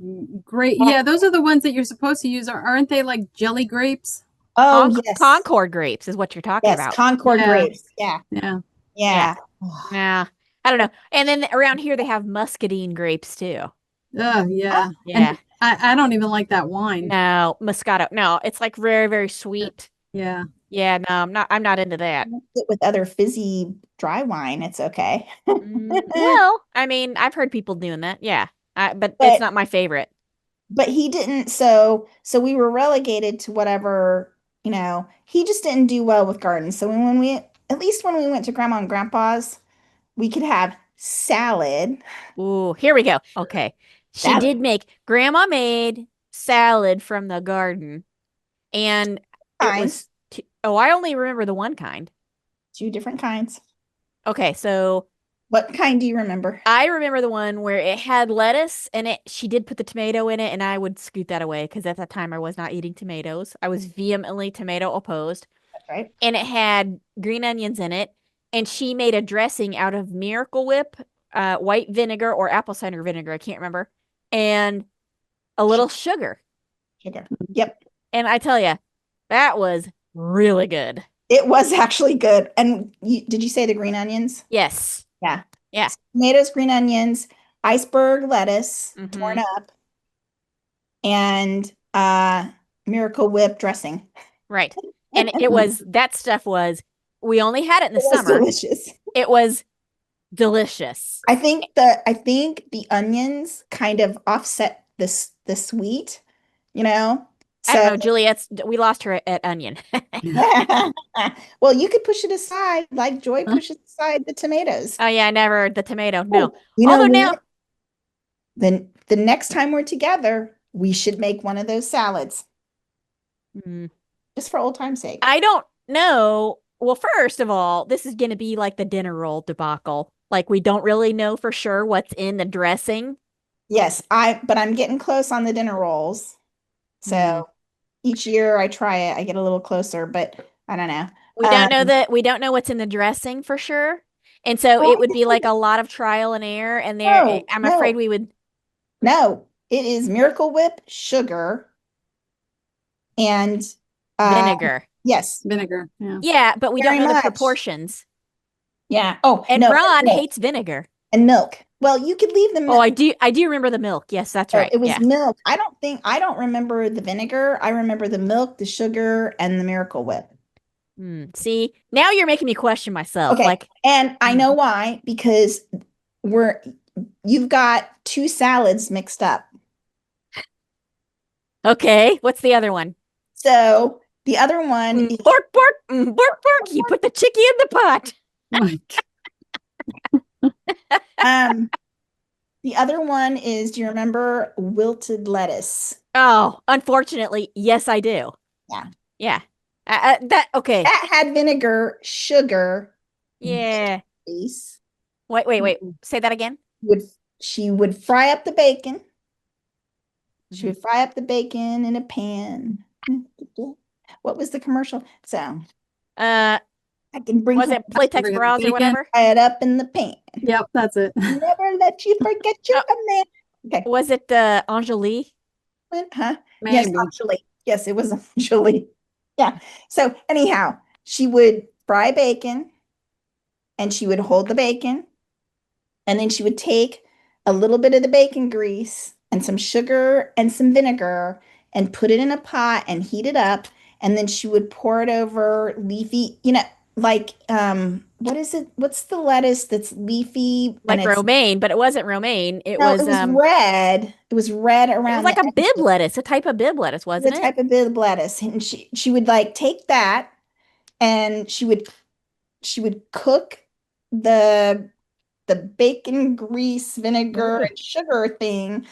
grape, yeah, those are the ones that you're supposed to use. Aren't they like jelly grapes? Oh, yes. Concord grapes is what you're talking Yes, about. Concord Yeah. grapes. Yeah. Yeah. Yeah. Yeah. Yeah. I don't know. And then around here, they have muscadine grapes too. Oh, yeah. Yeah. And I don't even like that wine. No, Moscato. No, it's like very, very sweet. Yeah. Yeah, no, I'm not into that. Mix it with other fizzy dry wine. It's okay. Well, I mean, I've heard people doing that. Yeah. But it's But not my favorite. he didn't, so we were relegated to whatever, he just didn't do well with gardens. So when we at least when we went to Grandma and Grandpa's, we could have salad. Ooh, here we go. Okay. Salad. Grandma made salad from the garden. And it Kinds. was, I only remember the one kind. 2 different kinds. Okay, so What kind do you remember? I remember the one where it had lettuce and she did put the tomato in it, and I would scoot that away because at that time I was not eating tomatoes. I was vehemently tomato opposed. That's right. And it had green onions in it, and she made a dressing out of Miracle Whip, white vinegar or apple cider vinegar, I can't remember, and a little sugar. Sugar. Yep. And I tell you, that was really good. It was actually good. And did you say the green onions? Yes. Yeah. Yeah. Tomatoes, green onions, iceberg lettuce, torn up, and Miracle Whip dressing. Right. And that stuff was, we only had it in the It was summer. delicious. It was delicious. I think the onions kind of offset the sweet, I don't know, Juliet's, we lost her at onion. Well, you could push it aside like Joy pushes aside the tomatoes. Oh yeah, never the tomato. No. Although now, then the next time we're together, we should make one of those salads. Just for old time's sake. I don't know. Well, first of all, this is going to be like the dinner roll debacle. Like we don't really know for sure what's in the dressing. Yes, but I'm getting close on the dinner rolls. So each year I try it, I get a little closer, but I don't know. We don't know what's in the dressing for sure. And so it would be like a lot of trial and error. And I'm afraid we would. No, it is Miracle Whip, sugar, and vinegar. Yes. Vinegar. Yeah. Yeah, but we don't know much. the proportions. Yeah. Oh, and no, Ron hates vinegar. And milk. Well, you could leave the milk. Oh, I do remember the milk. Yes, that's right. It was milk. I don't remember the vinegar. I remember the milk, the sugar, and the Miracle Whip. See, now you're making me question myself. Okay. And I know why, because you've got 2 salads mixed up. Okay. What's the other one? So the other one is bork, bork, bork, bork. You put the chickie in the pot. The other one is, do you remember wilted lettuce? Oh, unfortunately, yes, I do. Yeah. Yeah. Okay. That had vinegar, sugar. Yeah. Base. Wait. Say that again. She would fry up the bacon. She would fry up the bacon in a pan. What was the commercial? So I can bring. Was it Playtex Bras or whatever? Fry it up in the pan. Yep, that's it. Never let you forget your man. Okay. Was it Angeli? Huh? Maybe. Yes, Angeli. Yes, it was Angeli. Yeah. So anyhow, she would fry bacon, and she would hold the bacon, and then she would take a little bit of the bacon grease and some sugar and some vinegar and put it in a pot and heat it up, and then she would pour it over leafy, like what is it? What's the lettuce that's leafy? Like romaine, but it wasn't romaine. It was red. It was red around. It was like a bib lettuce, a type of bib lettuce, wasn't it? A type of bib lettuce, and she would like take that, and she would cook the bacon grease, vinegar, and sugar thing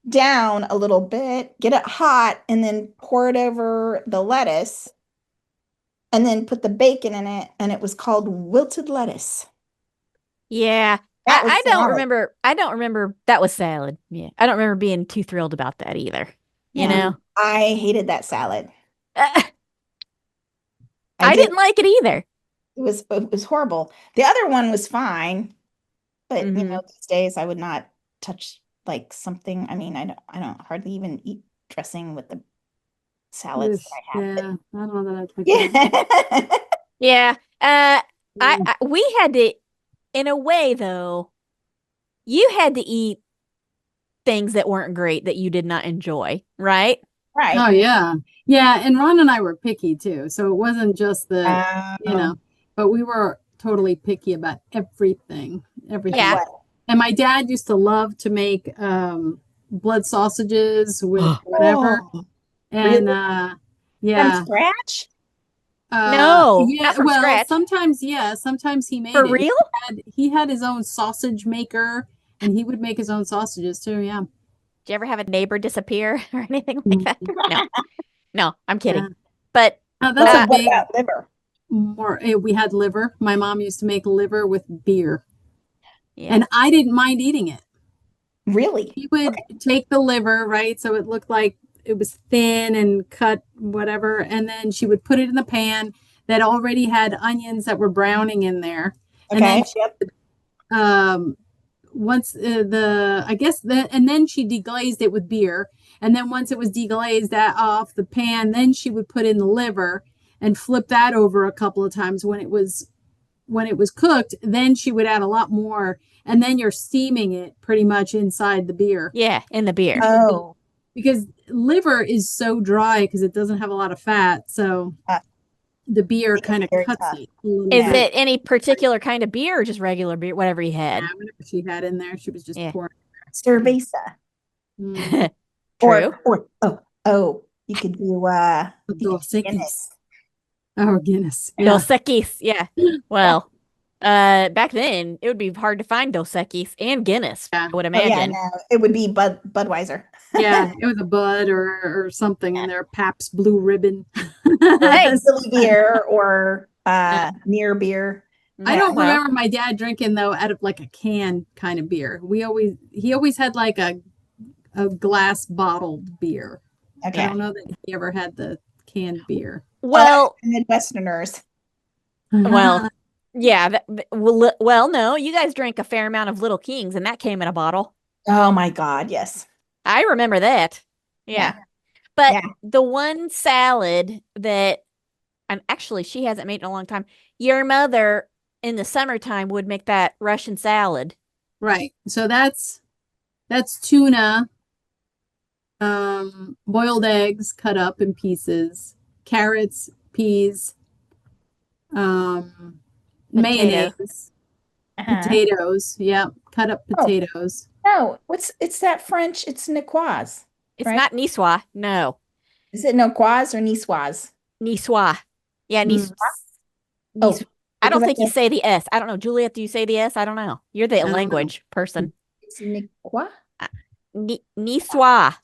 down a little bit, get it hot, and then pour it over the lettuce. and then put the bacon in it, and it was called wilted lettuce. Yeah. That was I don't salad. remember. I don't remember that was salad. Yeah. I don't remember being too thrilled about that either. You Yeah. know? I hated that salad. I did. didn't like it either. It was horrible. The other one was fine, but you Mhm. know, these days I would not touch like something. I mean, I don't hardly even eat dressing with the salads that I have. Yeah, I don't know that I'd like that. Yeah. Yeah. We had to, in a way though, you had to eat things that weren't great that you did not enjoy, right? Oh Right. yeah. Yeah, and Ron and I were picky too. So it wasn't just the, Um, but we were totally picky about everything. Everything. Yeah. what? And my dad used to love to make blood sausages with whatever. Oh, And from yeah. scratch? No, Yeah, not from well, scratch. sometimes he made For it. real? He had his own sausage maker and he would make his own sausages too, yeah. Did you ever have a neighbor disappear or anything like that? No. No, I'm kidding. Yeah. But That's a What big about liver? we had liver. My mom used to make liver with beer. yeah. And I didn't mind eating it. Really? He would take the liver, right? So it looked like it was thin and cut, whatever. And then she would put it in the pan that already had onions that were browning in there. And Okay. then once and then she deglazed it with beer. And then once it was deglazed that off the pan, then she would put in the liver and flip that over a couple of times when it was cooked. Then she would add a lot more, and then you're steaming it pretty much inside the beer. Yeah, in the beer. Oh. Because liver is so dry because it doesn't have a lot of fat, so the beer kind of very cuts tough. it. A little Is bit. it any particular kind of beer or just regular beer, whatever you had? Yeah, whatever she had in there, she was just Yeah. pouring. Cerveza. Mm. True. Or you could do Dos Equis. Guinness. Oh, Guinness. Yeah. Dos Equis. Yeah. Well, back then it would be hard to find Dos Equis and Guinness, Yeah. I would Oh yeah, imagine. no, it would be Budweiser. Yeah, it was a Bud or something in there. Pabst Blue Ribbon. Hey. Silly beer or near beer. I don't Well, remember my dad drinking though out of like a can kind of beer. He always had like a glass bottled beer. Okay. I don't know that he ever had the canned beer. well, Midwesterners. well, yeah. Well, no, you guys drank a fair amount of Little Kings, and that came in a bottle. Oh my God, yes. I remember that. Yeah. But Yeah. the one salad that, and actually she hasn't made in a long time, your mother in the summertime would make that Russian salad. Right. So that's tuna, boiled eggs cut up in pieces, carrots, peas, mayonnaise, potatoes. Yeah, cut up potatoes. No, it's that French? It's niçoise. It's Right? not niçoise. No. Is it niçoise or niçoise? Niçoise. Yeah, niçoise. Oh, I don't because I think you guess- say the S. I don't know. Juliet, do you say the S? I don't know. You're the don't know. language person. It's niçoise. Niçoise.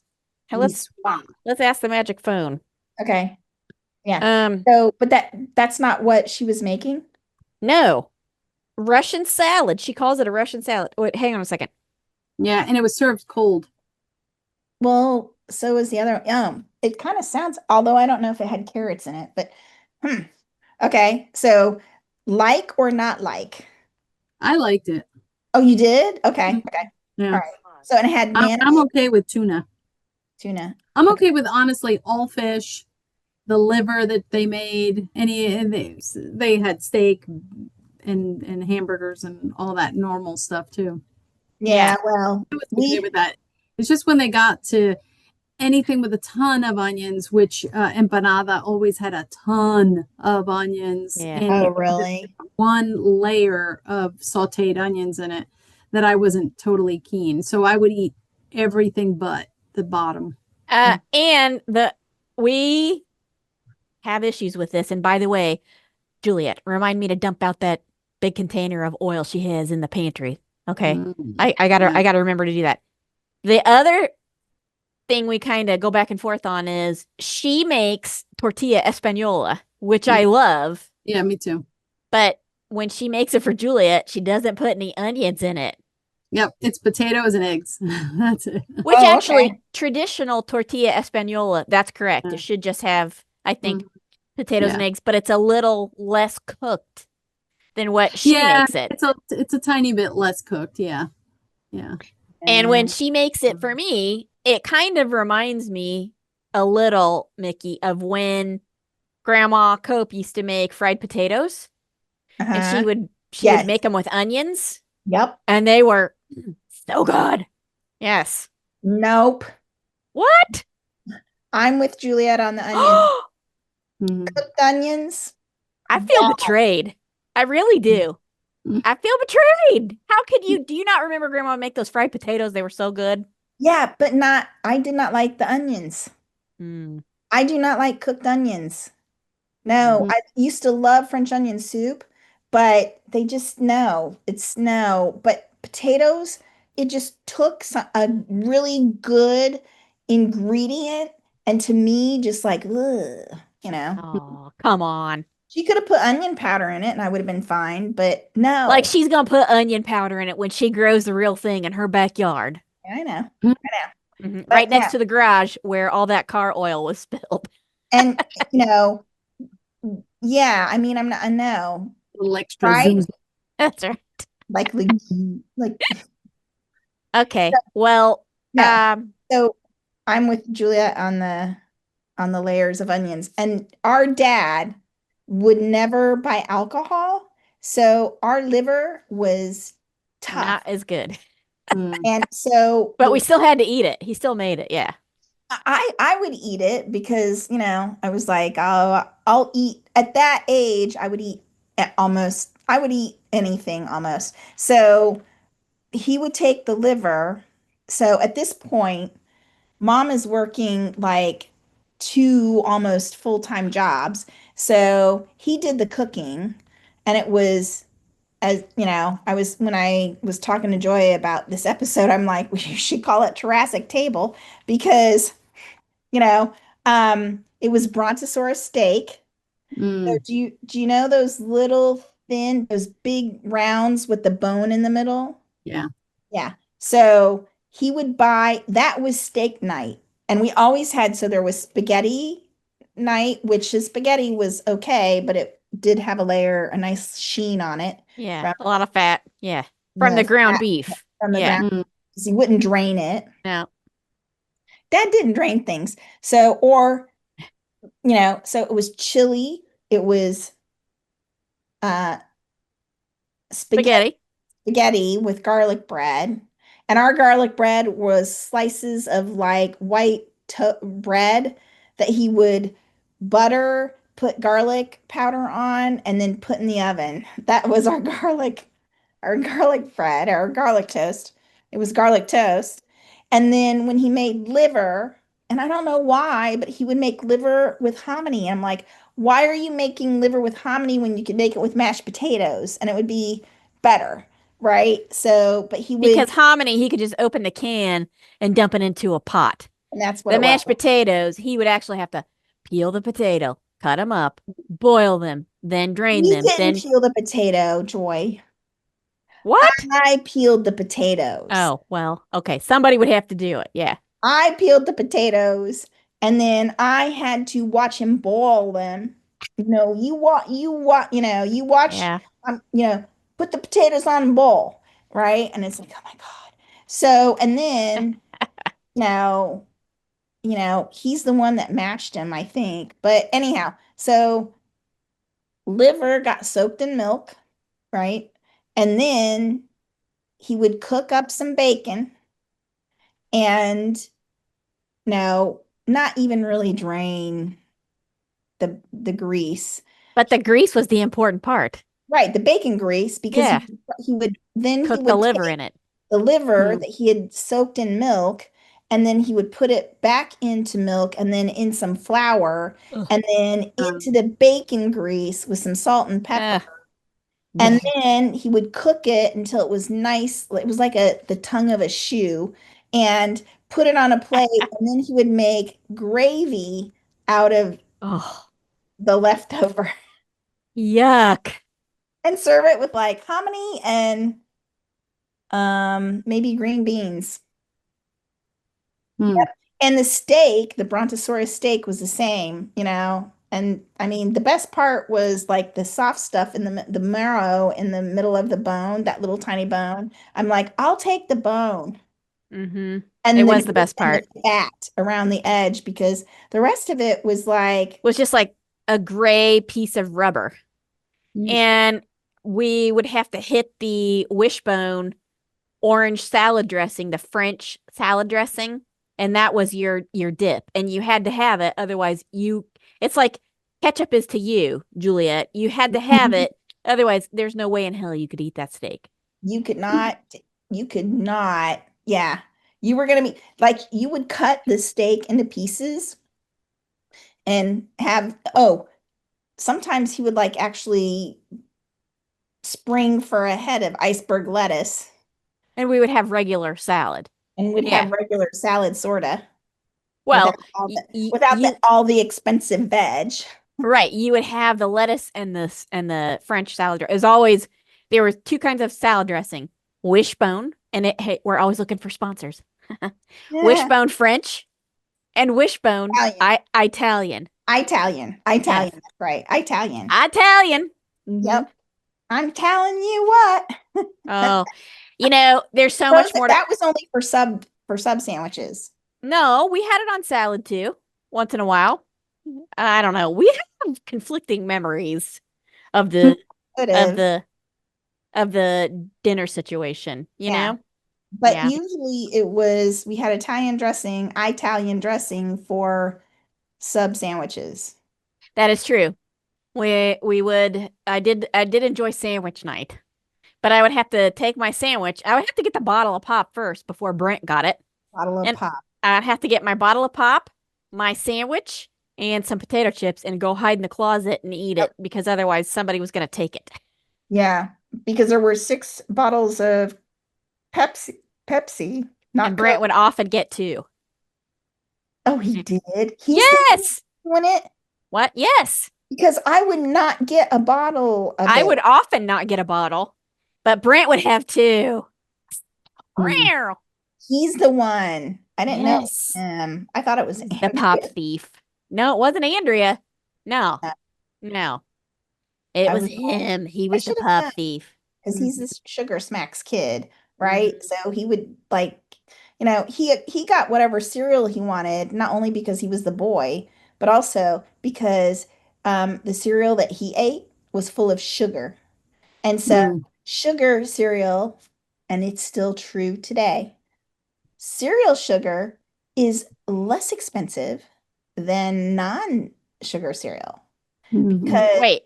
Hey, let's Niçoise. ask the magic phone. Okay. So but that's not what she was making. no. Russian salad. She calls it a Russian salad. Wait, hang on a second. Yeah, and it was served cold. Well, so is the other. It kind of sounds, although I don't know if it had carrots in it, but okay. So like or not like? I liked it. Oh, you did? Okay. Okay. Yeah. All right. So it had I'm okay with tuna. tuna. I'm okay with honestly all fish, the liver that they made, they had steak and hamburgers and all that normal stuff too. Yeah. Well, I was okay with that. It's just when they got to anything with a ton of onions, which empanada always had a ton of onions. Yeah. And oh, really? one layer of sauteed onions in it that I wasn't totally keen. So I would eat everything but the bottom. And we have issues with this. And by the way, Juliet, remind me to dump out that big container of oil she has in the pantry. Okay. I gotta remember to do that. The other thing we kind of go back and forth on is she makes tortilla española, which I love. Yeah, me too. But when she makes it for Juliet, she doesn't put any onions in it. Yep, it's potatoes and eggs. That's it. Which Oh, actually, okay. traditional tortilla española, that's correct. It should just have, I think, potatoes and Yeah. eggs, but it's a little less cooked than what she makes it. It's a tiny bit less cooked. Yeah. Yeah. And when she makes it for me, it kind of reminds me a little, Mickey, of when Grandma Cope used to make fried potatoes, and she Uh-huh. would Yes. make them with onions, Yep. and they were so good. Yes. Nope. What? I'm with Juliet on the onions. Mhm. Cooked onions. I feel Yeah. betrayed. I really do. Mm. I feel betrayed. How could you? Do you not remember Grandma make those fried potatoes? They were so good. Yeah, but I did not like the onions. Mm. I do not like cooked onions. No, Mhm. I used to love French onion soup, but they just no, it's no. But potatoes, it just took a really good ingredient, and to me, just like, ugh, you know. Oh, come on. She could have put onion powder in it, and I would have been fine. But Like no, she's gonna put onion powder in it when she grows the real thing in her backyard. I know, Mhm. I know. Right But next yeah, to the garage where all that car oil was spilled. and you know, yeah. I mean, I'm not. I know, Little extra right? zooms. That's right. Like Okay. Well, no. So I'm with Julia on the layers of onions. And our dad would never buy alcohol, so our liver was not tough. as good. Mm. And so But we still had to eat it. He still made it. Yeah. I would eat it because, I was like, oh, I'll eat at that age, I would eat anything almost. So he would take the liver. So at this point, mom is working like two almost full-time jobs. So he did the cooking, and it was, as when I was talking to Joy about this episode, I'm like, we should call it Jurassic Table because, you know, it was brontosaurus steak. So Mm. do you know those little thin, those big rounds with the bone in the middle? Yeah. Yeah. So he would buy, that was steak night. And we always had, so there was spaghetti night, which his spaghetti was okay, but it did have a nice sheen on it Yeah. from A lot of fat. Yeah. From the the ground fat beef. from the Yeah. ground. Mm. 'Cause he wouldn't drain it. No. Dad didn't drain things. So, so it was chili, it was uh spaghetti Spaghetti. spaghetti with garlic bread. And our garlic bread was slices of like white bread that he would butter, put garlic powder on, and then put in the oven. That was our garlic bread, our garlic toast. It was garlic toast. And then when he made liver, and I don't know why, but he would make liver with hominy. I'm like, why are you making liver with hominy when you could make it with mashed potatoes and it would be better, right? So, but he would, Because hominy, he could just open the can and dump it into a pot. and that's what The it was. mashed potatoes, he would actually have to peel the potato, cut them up, boil them, then drain We them. didn't Then peel the potato, Joy. what? I peeled the potatoes. Oh, well, okay. Somebody would have to do it. Yeah. I peeled the potatoes, and then I had to watch him boil them. You watch, Yeah. um, you know, put the potatoes on and boil, right? And it's like, oh my God. So, and then, now, he's the one that matched him, I think. But anyhow, so liver got soaked in milk, right? And then he would cook up some bacon and now not even really drain the grease. But the grease was the important part. Right, the bacon grease, because Yeah. he Cook the would liver take in it. the liver Mm. that he had soaked in milk, and then he would put it back into milk and then in some flour Ugh. and then Um, into the bacon grease with some salt and pepper. And then he would cook it until it was nice. It was like the tongue of a shoe, and put it on a plate. And then he would make gravy out of Oh, the leftover Yuck. and serve it with like hominy and maybe green beans. Hmm. Yep. And the steak, the brontosaurus steak was the same, And I mean, the best part was like the soft stuff in the marrow in the middle of the bone, that little tiny bone. I'm like, I'll take the bone Mm-hmm. and It was the best and part. the fat around the edge because the rest of it was like, Was just like a gray piece of rubber. Yeesh. And we would have to hit the wishbone orange salad dressing, the French salad dressing, and that was your dip. And you had to have it, otherwise it's like ketchup is to you, Juliet. You had to have it, otherwise there's no way in hell you could eat that steak. you could not, yeah. You were gonna be like, you would cut the steak into pieces and sometimes he would like actually spring for a head of iceberg lettuce And we would have regular salad. and would Yeah. have regular salad sorta Well, without all the expensive veg. right, you would have the lettuce and the French salad dressing. As always, there were two kinds of salad dressing: Wishbone, and hey, we're always looking for sponsors. Yeah. Wishbone French and Wishbone Italian. Italian. That's right. Italian. Italian. Mm-hmm. Yep. I'm telling you what. Oh, there's so much more. That was only for sub sandwiches. No, we had it on salad too, once in a while. I don't know. We have conflicting memories of the of the dinner situation, you know? But Yeah. usually we had Italian dressing for sub sandwiches. That is true. I did enjoy sandwich night, but I would have to take my sandwich. I would have to get the bottle of pop first before Brent got it. Bottle of pop. I'd have to get my bottle of pop, my sandwich, and some potato chips and go hide in the closet and eat it because otherwise somebody was going to take it. Yeah, because there were 6 bottles of Pepsi, not And Brent Coke. would often get 2. Oh, he did. Yes. Doing it What? Yes. because I would not get a bottle of I it. would often not get a bottle, but Brent would have 2. Mm. He's the one. I didn't know Yes. him. I thought it was The pop thief. No, it wasn't Andrea. No. Uh, No. It I was was him. He was the should have pop known. thief. Because he's this Sugar Smacks kid, right? Mhm. So he would like, he got whatever cereal he wanted, not only because he was the boy, but also because the cereal that he ate was full of sugar. And so sugar cereal, and it's still true today, cereal sugar is less expensive than non-sugar cereal. Because Wait.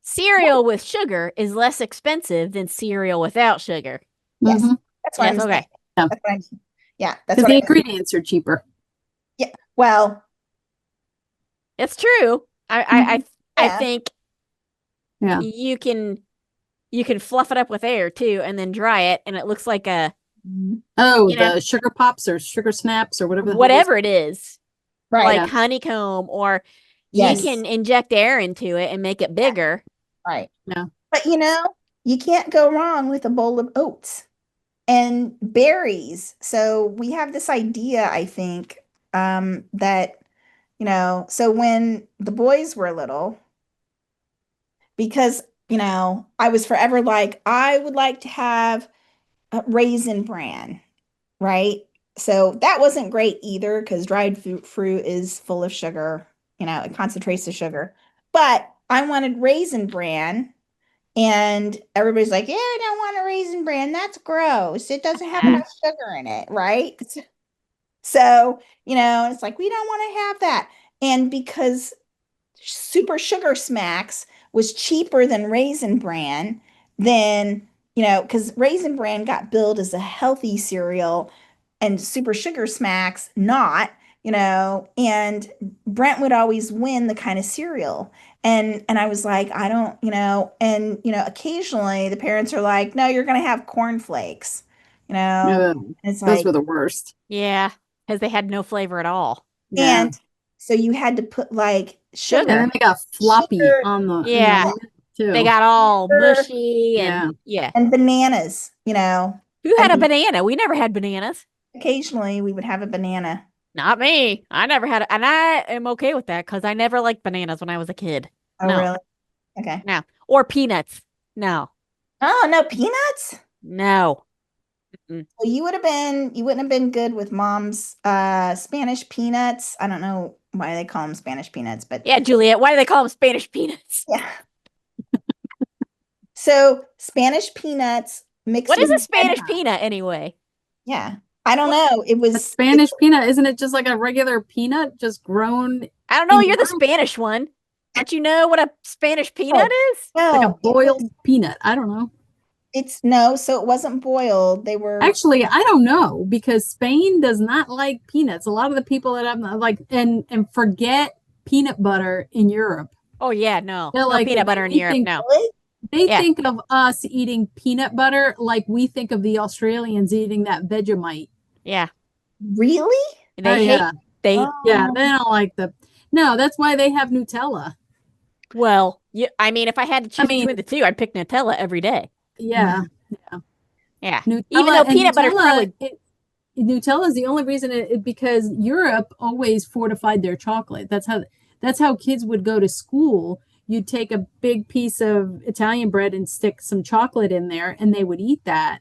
Cereal with sugar is less expensive than cereal without sugar. yes, that's what I'm okay. saying. Yeah. That's what I mean. Yeah, that's Because what the I ingredients are cheaper. Yeah. Well, It's true. I yeah. think Yeah. you can fluff it up with air too and then dry it and it looks like a Oh, you know, the sugar pops or sugar snaps or whatever. whatever it is. Right. Like Yeah. honeycomb, or Yes. you can inject air into it and make it bigger. Right. Yeah. But you can't go wrong with a bowl of oats and berries. So we have this idea, I think, that, so when the boys were little, because, I was forever like, I would like to have a raisin bran, right? So that wasn't great either because dried fruit is full of sugar, it concentrates the sugar. But I wanted raisin bran, and everybody's like, yeah, I don't want a raisin bran. That's gross. It doesn't have enough sugar in it, right? So, it's like, we don't want to have that. And because Super Sugar Smacks was cheaper than Raisin Bran, then, because Raisin Bran got billed as a healthy cereal and Super Sugar Smacks not, and Brent would always win the kind of cereal. And I was like, I don't, and occasionally the parents are like, no, you're gonna have cornflakes, and it's Those like, were the worst. Yeah, because they had no flavor at all. and So you had to put like sugar. And then they got floppy Sugar. on the Yeah. too. They got all Sugar. mushy and And bananas, Who had a And- banana? We never had bananas. occasionally we would have a banana. Not me. I never had and I am okay with that because I never liked bananas when I was a kid. Oh, No. really? Okay. No. Or peanuts. No. Oh, no peanuts? No. Well, you wouldn't have been good with mom's Spanish peanuts. I don't know why they call them Spanish peanuts, but Yeah, Juliet. Why do they call them Spanish peanuts? yeah. So Spanish peanuts mixed What is with a Spanish red- peanut anyway? Yeah. I don't know. It A was Spanish peanut, isn't it just like a regular peanut just grown I don't know. in You're the Europe? Spanish one. Don't you know what a Spanish peanut is? no, like a boiled peanut? I don't know. so it wasn't boiled. They were Actually, I don't know because Spain does not like peanuts. A lot of the people that I'm like and forget peanut butter in Europe. Oh yeah, no. They're No like, peanut butter in they Europe. think- No. Really? They Yeah. think of us eating peanut butter like we think of the Australians eating that Vegemite. Yeah. Really? They Oh, hate yeah. they Yeah, Oh. they don't like No, that's why they have Nutella. well, I mean, if I had to choose mean- between the two, I'd pick Nutella every day. Yeah. Yeah. Nutella, Even though and peanut butter's probably Nutella is the only reason because Europe always fortified their chocolate. That's how kids would go to school. You'd take a big piece of Italian bread and stick some chocolate in there, and they would eat that.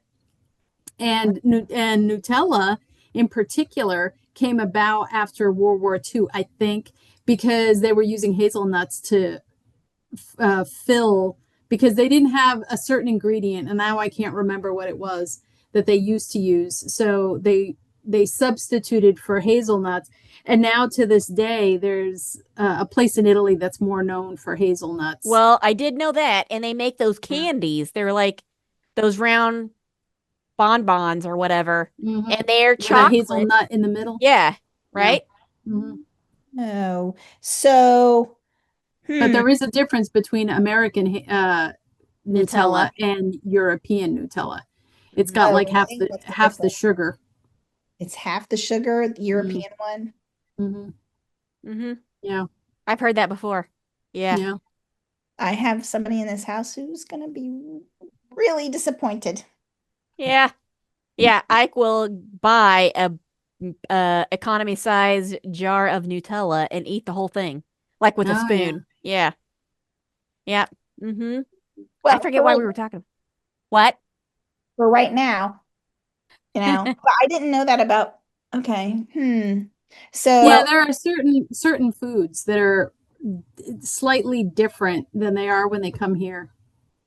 And Nutella, in particular, came about after World War II, I think, because they were using hazelnuts to fill, because they didn't have a certain ingredient, and now I can't remember what it was that they used to use. So they substituted for hazelnuts, and now to this day, there's a place in Italy that's more known for hazelnuts. Well, I did know that, and they make those candies. They're like those round bonbons or whatever, Mhm. and they're With a chocolate. hazelnut in the middle. Yeah, right. Mhm. No. So But there is a difference between American Nutella Nutella. and European Nutella. It's got Oh, like half really? the What's the half the difference? sugar. it's half the sugar, the European one. Mm-hmm. Yeah. I've heard that before. Yeah. Yeah. I have somebody in this house who's going to be really disappointed. Yeah. Yeah. Ike will buy a economy size jar of Nutella and eat the whole thing, like with a Oh, yeah. spoon. Yeah. Yeah. Mm-hmm. Well, I forget why we were talking. What? for right now, but I didn't know that about. Okay. So Yeah, there are certain foods that are slightly different than they are when they come here.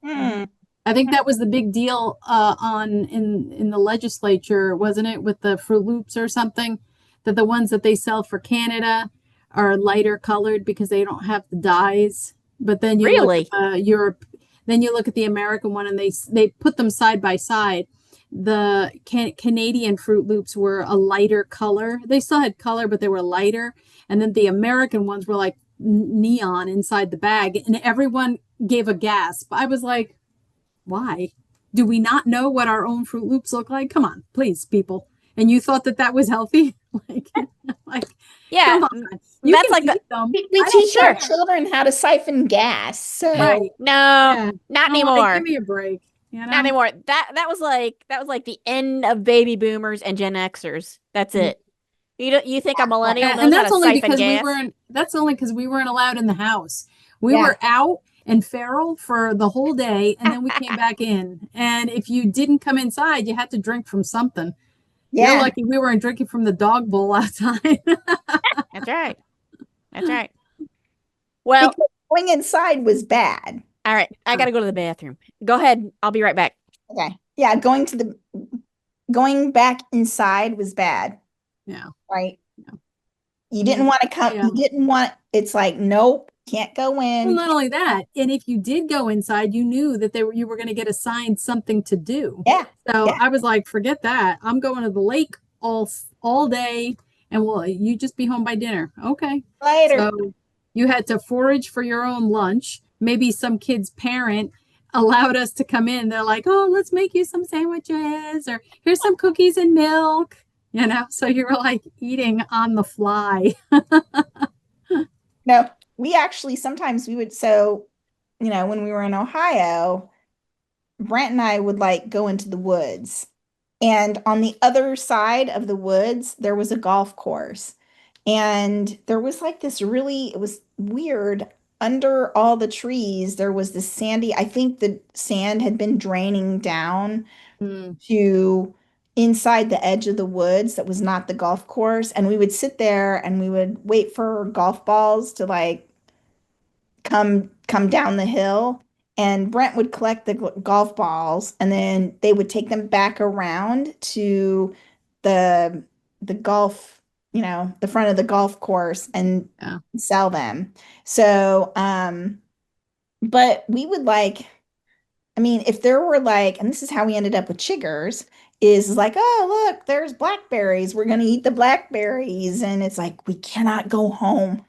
I think that was the big deal in the legislature, wasn't it, with the Fruit Loops or something, that the ones that they sell for Canada are lighter colored because they don't have the dyes. But then you Really? look at Europe, then you look at the American one, and they put them side by side. The Canadian Fruit Loops were a lighter color. They still had color, but they were lighter. And then the American ones were like neon inside the bag, and everyone gave a gasp. I was like, why? Do we not know what our own Fruit Loops look like? Come on, please, people. And you thought that was healthy? like, Yeah. come on. You That's can like the eat them. we I don't teach our care. children how to siphon gas. So Right. No, Yeah. not I'm like, anymore. give me a break. You know? Not anymore. That was like the end of baby boomers and Gen Xers. That's it. You think a millennial knows And how that's to only siphon because gas? that's only because we weren't allowed in the house. We Yeah. were out and feral for the whole day, and then we came back in. And if you didn't come inside, you had to drink from something. You're yeah, lucky we weren't drinking from the dog bowl outside. That's right. That's right. Well, because going inside was bad. all right. I got to go to the bathroom. Go ahead. I'll be right back. Okay. Yeah, going back inside was bad. Yeah. Right. Yeah. You didn't want to come. Yeah. You didn't want. It's like, nope, can't go in. Well, not only that, and if you did go inside, you knew that you were going to get assigned something to do. Yeah. So Yeah. I was like, forget that. I'm going to the lake all day, and you just be home by dinner. Okay. Later. So you had to forage for your own lunch. Maybe some kid's parent allowed us to come in. They're like, oh, let's make you some sandwiches, or here's some cookies and milk. So you were like eating on the fly. No, we actually sometimes we would when we were in Ohio, Brent and I would like go into the woods. And on the other side of the woods, there was a golf course. And there was like it was weird. Under all the trees, there was this sandy, I think the sand had been draining down Mm, to inside the edge of the woods that was not the golf course. And we would sit there and we would wait for golf balls to like come down the hill, and Brent would collect the golf balls, and then they would take them back around to the golf, the front of the golf course and yeah. sell them. So but we would like, I mean, if there were like, and this is how we ended up with Chiggers, is like, oh, look, there's blackberries. We're going to eat the blackberries. And it's like, we cannot go home.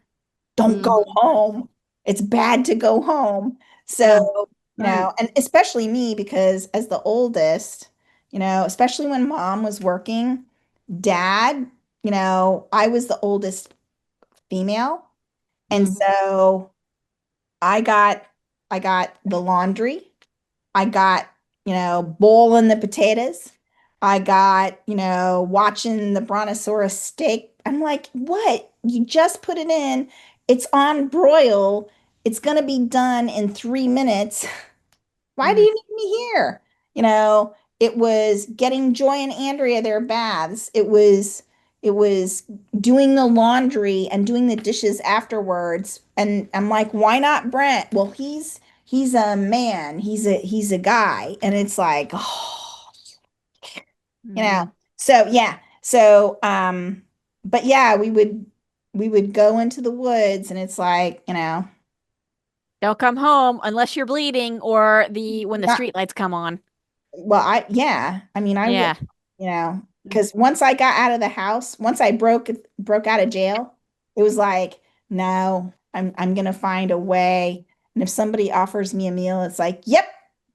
Don't go Mhm. home. It's bad to go home. Yeah. So, Right. and especially me, because as the oldest, especially when mom was working, dad, I was the oldest female. And Mm. so I got I got the laundry. I got, boiling the potatoes. I got, watching the brontosaurus steak. I'm like, what? You just put it in. It's on broil. It's going to be done in 3 minutes. Why do Mm. you need me here? It was getting Joy and Andrea their baths. It was doing the laundry and doing the dishes afterwards. And I'm like, why not Brent? Well, he's a man. He's a guy. And it's like, oh, you know. Mhm. So yeah. So but yeah, we would go into the woods and it's like, Don't come home unless you're bleeding or when the not street lights come on. well, yeah. I mean, I would, Yeah. because once I got out of the house, once I broke out of jail, it was like, no, I'm gonna find a way. And if somebody offers me a meal, it's like, yep,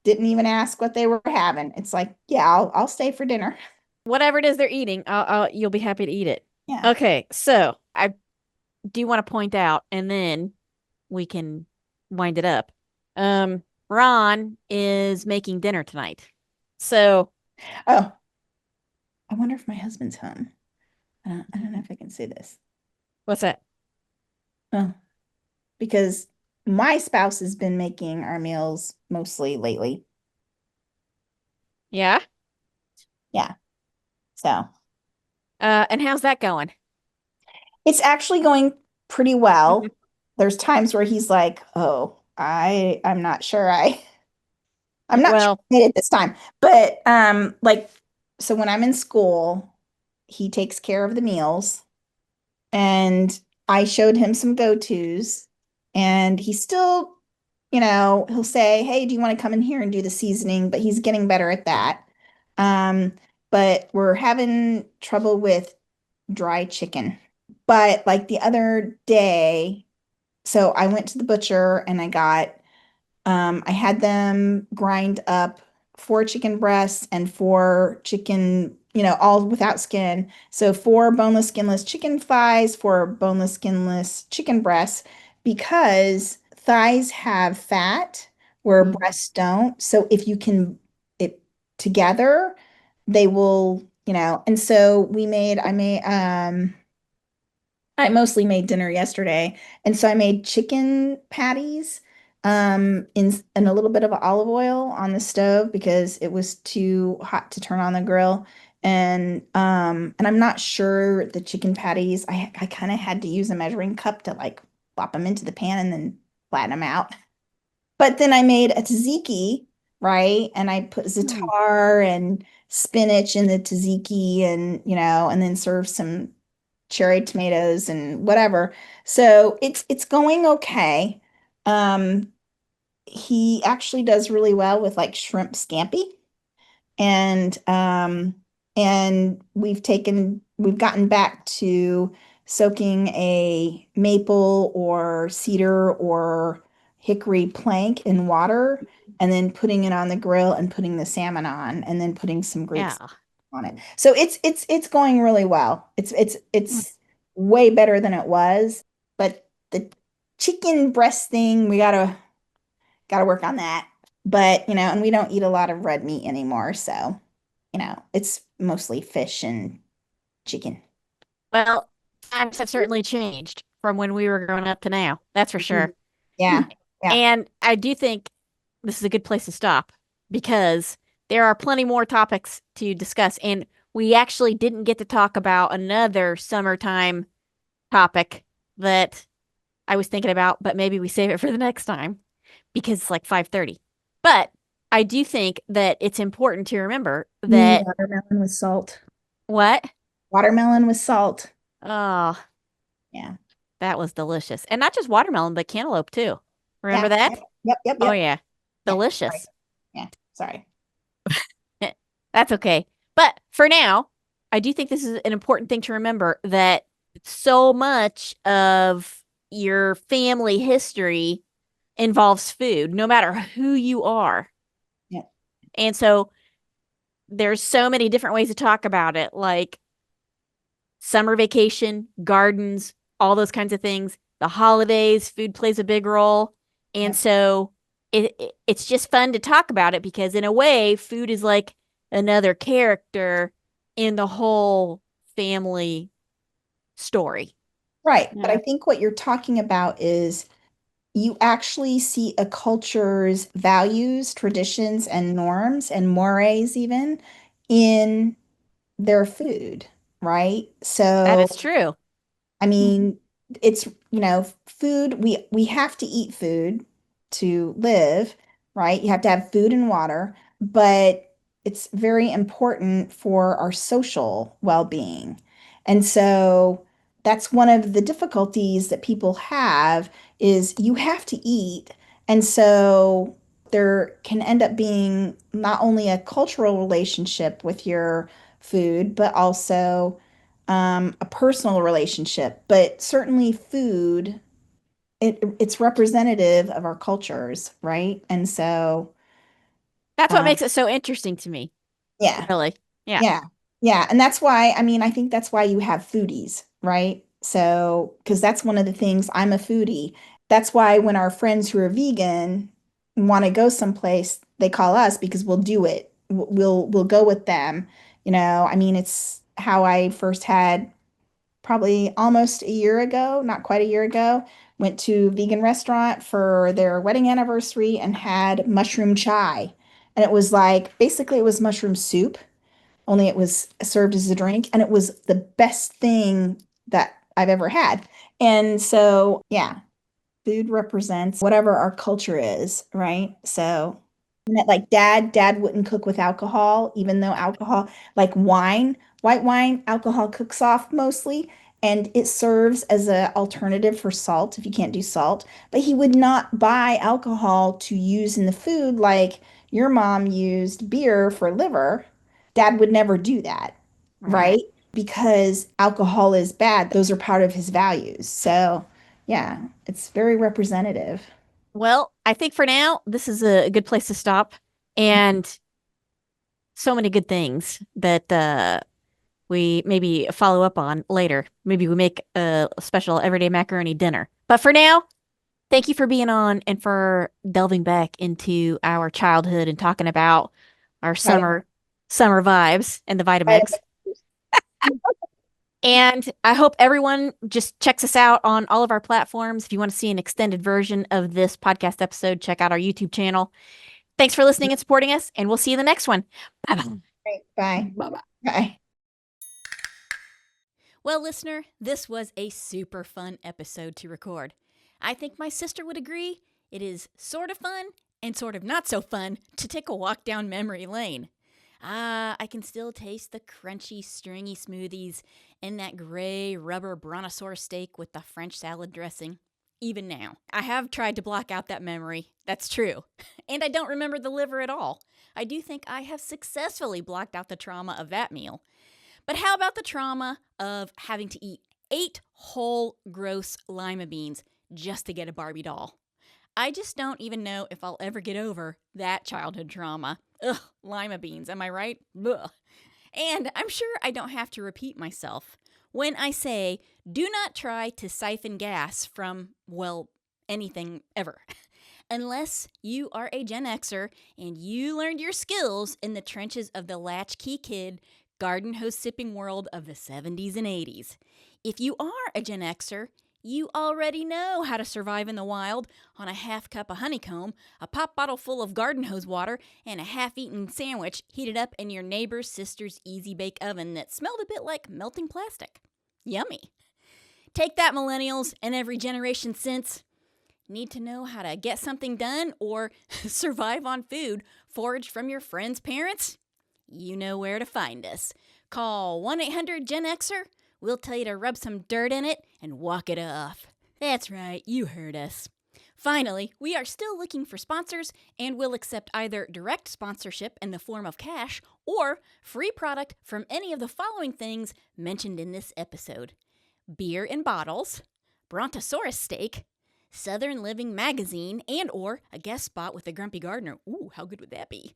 didn't even ask what they were having. It's like, yeah, I'll stay for dinner. Whatever it is they're eating, you'll be happy to eat it. Yeah. Okay, so I do want to point out, and then we can wind it up. Ron is making dinner tonight. So, Oh, I wonder if my husband's home. I don't know if I can say this. what's that? Oh, because my spouse has been making our meals mostly lately. Yeah. Yeah. So And how's that going? it's actually going pretty well. There's times where he's like, "Oh, I'm not sure I'm not sure Well, I made it this time." But like so when I'm in school, he takes care of the meals and I showed him some go-tos and he still, he'll say, "Hey, do you want to come in here and do the seasoning?" But he's getting better at that. Um, but we're having trouble with dry chicken. But like the other day, so I went to the butcher and I had them grind up 4 chicken breasts and 4 chicken, all without skin. So 4 boneless, skinless chicken thighs, 4 boneless, skinless chicken breasts, because thighs have fat where Mm. breasts don't. So if you can it together, they will, and so I mostly made dinner yesterday, and so I made chicken patties in a little bit of olive oil on the stove because it was too hot to turn on the grill. And I'm not sure the chicken patties, I kind of had to use a measuring cup to like plop them into the pan and then flatten them out. But then I made a tzatziki, right? And I put Hmm. za'atar and spinach in the tzatziki and, and then served some cherry tomatoes and whatever. So it's going okay. Um, he actually does really well with like shrimp scampi. And we've gotten back to soaking a maple or cedar or hickory plank in water and then putting it on the grill and putting the salmon on and then putting some grapes yeah. on it. So it's going really well. It's Hmm. way better than it was, but the chicken breast thing, we gotta work on that. But, and we don't eat a lot of red meat anymore, so, it's mostly fish and chicken. Well, times have certainly changed from when we were growing up to now. That's for sure. Yeah. Yeah. And I do think this is a good place to stop because there are plenty more topics to discuss. And we actually didn't get to talk about another summertime topic that I was thinking about, but maybe we save it for the next time because it's like 5:30. But I do think that it's important to remember that Watermelon with salt. what? Watermelon with salt. Oh, Yeah. that was delicious. And not just watermelon, but cantaloupe too. Remember Yeah. that? Yep. Yep. Oh Yep. yeah. Yeah. Delicious. Yeah. Sorry. That's okay. But for now, I do think this is an important thing to remember that so much of your family history involves food, no matter who you are. Yeah. And so there's so many different ways to talk about it, like summer vacation, gardens, all those kinds of things. The holidays, food plays a big role. And Yep. so it's just fun to talk about it because in a way, food is like another character in the whole family story. Right. But I Yeah. think what you're talking about is you actually see a culture's values, traditions, and norms and mores even in their food, right? That So is true. I mean, it's, food, we have to eat food to live, right? You have to have food and water, but it's very important for our social well-being. And so that's one of the difficulties that people have is you have to eat. And so there can end up being not only a cultural relationship with your food, but also a personal relationship, but certainly food, it's representative of our cultures, right? And so, That's what um, makes it so interesting to me, yeah, really. Yeah. yeah, yeah. And that's why, I mean, I think that's why you have foodies, right? So, because that's one of the things, I'm a foodie. That's why when our friends who are vegan want to go someplace, they call us because we'll do it. We'll go with them. I mean, it's how I first had probably almost a year ago, not quite a year ago, went to a vegan restaurant for their wedding anniversary and had mushroom chai. And it was like basically it was mushroom soup, only it was served as a drink, and it was the best thing that I've ever had. And so, yeah, food represents whatever our culture is, right? So, like dad wouldn't cook with alcohol, even though alcohol, like wine, white wine, alcohol cooks off mostly, and it serves as an alternative for salt if you can't do salt. But he would not buy alcohol to use in the food like your mom used beer for liver. Dad would never do that, Right. right? Because alcohol is bad. Those are part of his values. So, yeah, it's very representative. Well, I think for now, this is a good place to stop. And so many good things that we maybe follow up on later. Maybe we make a special everyday macaroni dinner. But for now, thank you for being on and for delving back into our childhood and talking about our Right. summer vibes and the Right. Vitamix. And I hope everyone just checks us out on all of our platforms. If you want to see an extended version of this podcast episode, check out our YouTube channel. Thanks for listening and supporting us, and we'll see you in the next one. Bye-bye. Bye. Bye-bye. Bye. Well, listener, this was a super fun episode to record. I think my sister would agree it is sort of fun and sort of not so fun to take a walk down memory lane. I can still taste the crunchy, stringy smoothies and that gray rubber brontosaurus steak with the French salad dressing. Even now, I have tried to block out that memory. That's true. And I don't remember the liver at all. I do think I have successfully blocked out the trauma of that meal. But how about the trauma of having to eat 8 whole gross lima beans just to get a Barbie doll? I just don't even know if I'll ever get over that childhood trauma. Ugh, lima beans, am I right? Ugh. And I'm sure I don't have to repeat myself when I say do not try to siphon gas from, well, anything ever. Unless you are a Gen Xer and you learned your skills in the trenches of the latchkey kid garden hose sipping world of the 70s and 80s. If you are a Gen Xer, you already know how to survive in the wild on a half cup of honeycomb, a pop bottle full of garden hose water, and a half-eaten sandwich heated up in your neighbor's sister's easy bake oven that smelled a bit like melting plastic. Yummy. Take that, millennials, and every generation since. Need to know how to get something done or survive on food foraged from your friends' parents? You know where to find us. Call 1-800-GEN-XER. We'll tell you to rub some dirt in it and walk it off. That's right, you heard us. Finally, we are still looking for sponsors and will accept either direct sponsorship in the form of cash or free product from any of the following things mentioned in this episode: beer in bottles, Brontosaurus steak, Southern Living magazine, and or a guest spot with the Grumpy Gardener. Ooh, how good would that be?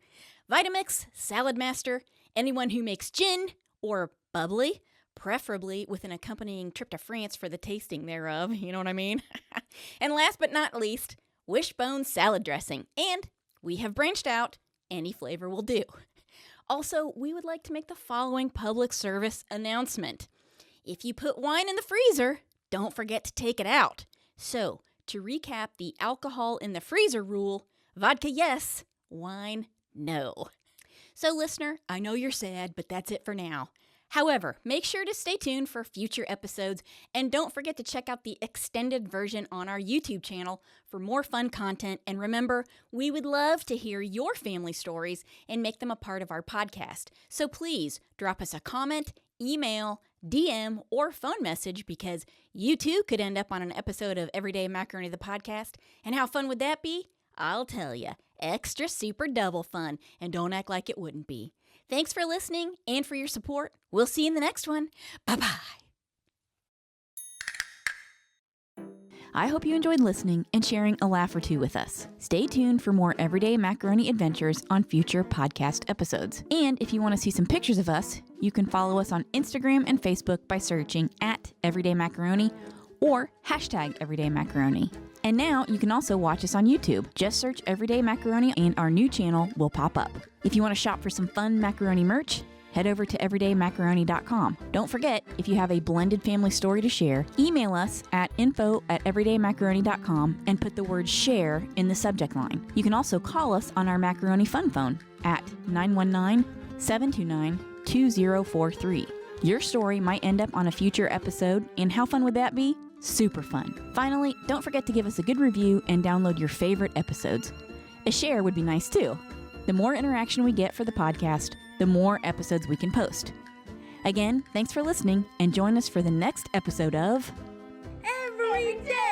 Vitamix, Salad Master, anyone who makes gin or bubbly, preferably with an accompanying trip to France for the tasting thereof, you know what I mean? And last but not least, Wishbone salad dressing. And we have branched out, any flavor will do. Also, we would like to make the following public service announcement. If you put wine in the freezer, don't forget to take it out. So, to recap the alcohol in the freezer rule, vodka yes, wine no. So listener, I know you're sad, but that's it for now. However, make sure to stay tuned for future episodes and don't forget to check out the extended version on our YouTube channel for more fun content. And remember, we would love to hear your family stories and make them a part of our podcast. So please drop us a comment, email, DM, or phone message because you too could end up on an episode of Everyday Macaroni the podcast. And how fun would that be? I'll tell you, extra super double fun, and don't act like it wouldn't be. Thanks for listening and for your support. We'll see you in the next one. Bye-bye. I hope you enjoyed listening and sharing a laugh or two with us. Stay tuned for more Everyday Macaroni adventures on future podcast episodes. And if you want to see some pictures of us, you can follow us on Instagram and Facebook by searching @EverydayMacaroni or #EverydayMacaroni. And now you can also watch us on YouTube. Just search Everyday Macaroni and our new channel will pop up. If you want to shop for some fun macaroni merch, head over to everydaymacaroni.com. Don't forget, if you have a blended family story to share, email us at info@everydaymacaroni.com and put the word share in the subject line. You can also call us on our Macaroni Fun Phone at 919-729-2043. Your story might end up on a future episode, and how fun would that be? Super fun. Finally, don't forget to give us a good review and download your favorite episodes. A share would be nice too. The more interaction we get for the podcast, the more episodes we can post. Again, thanks for listening, and join us for the next episode of Every day.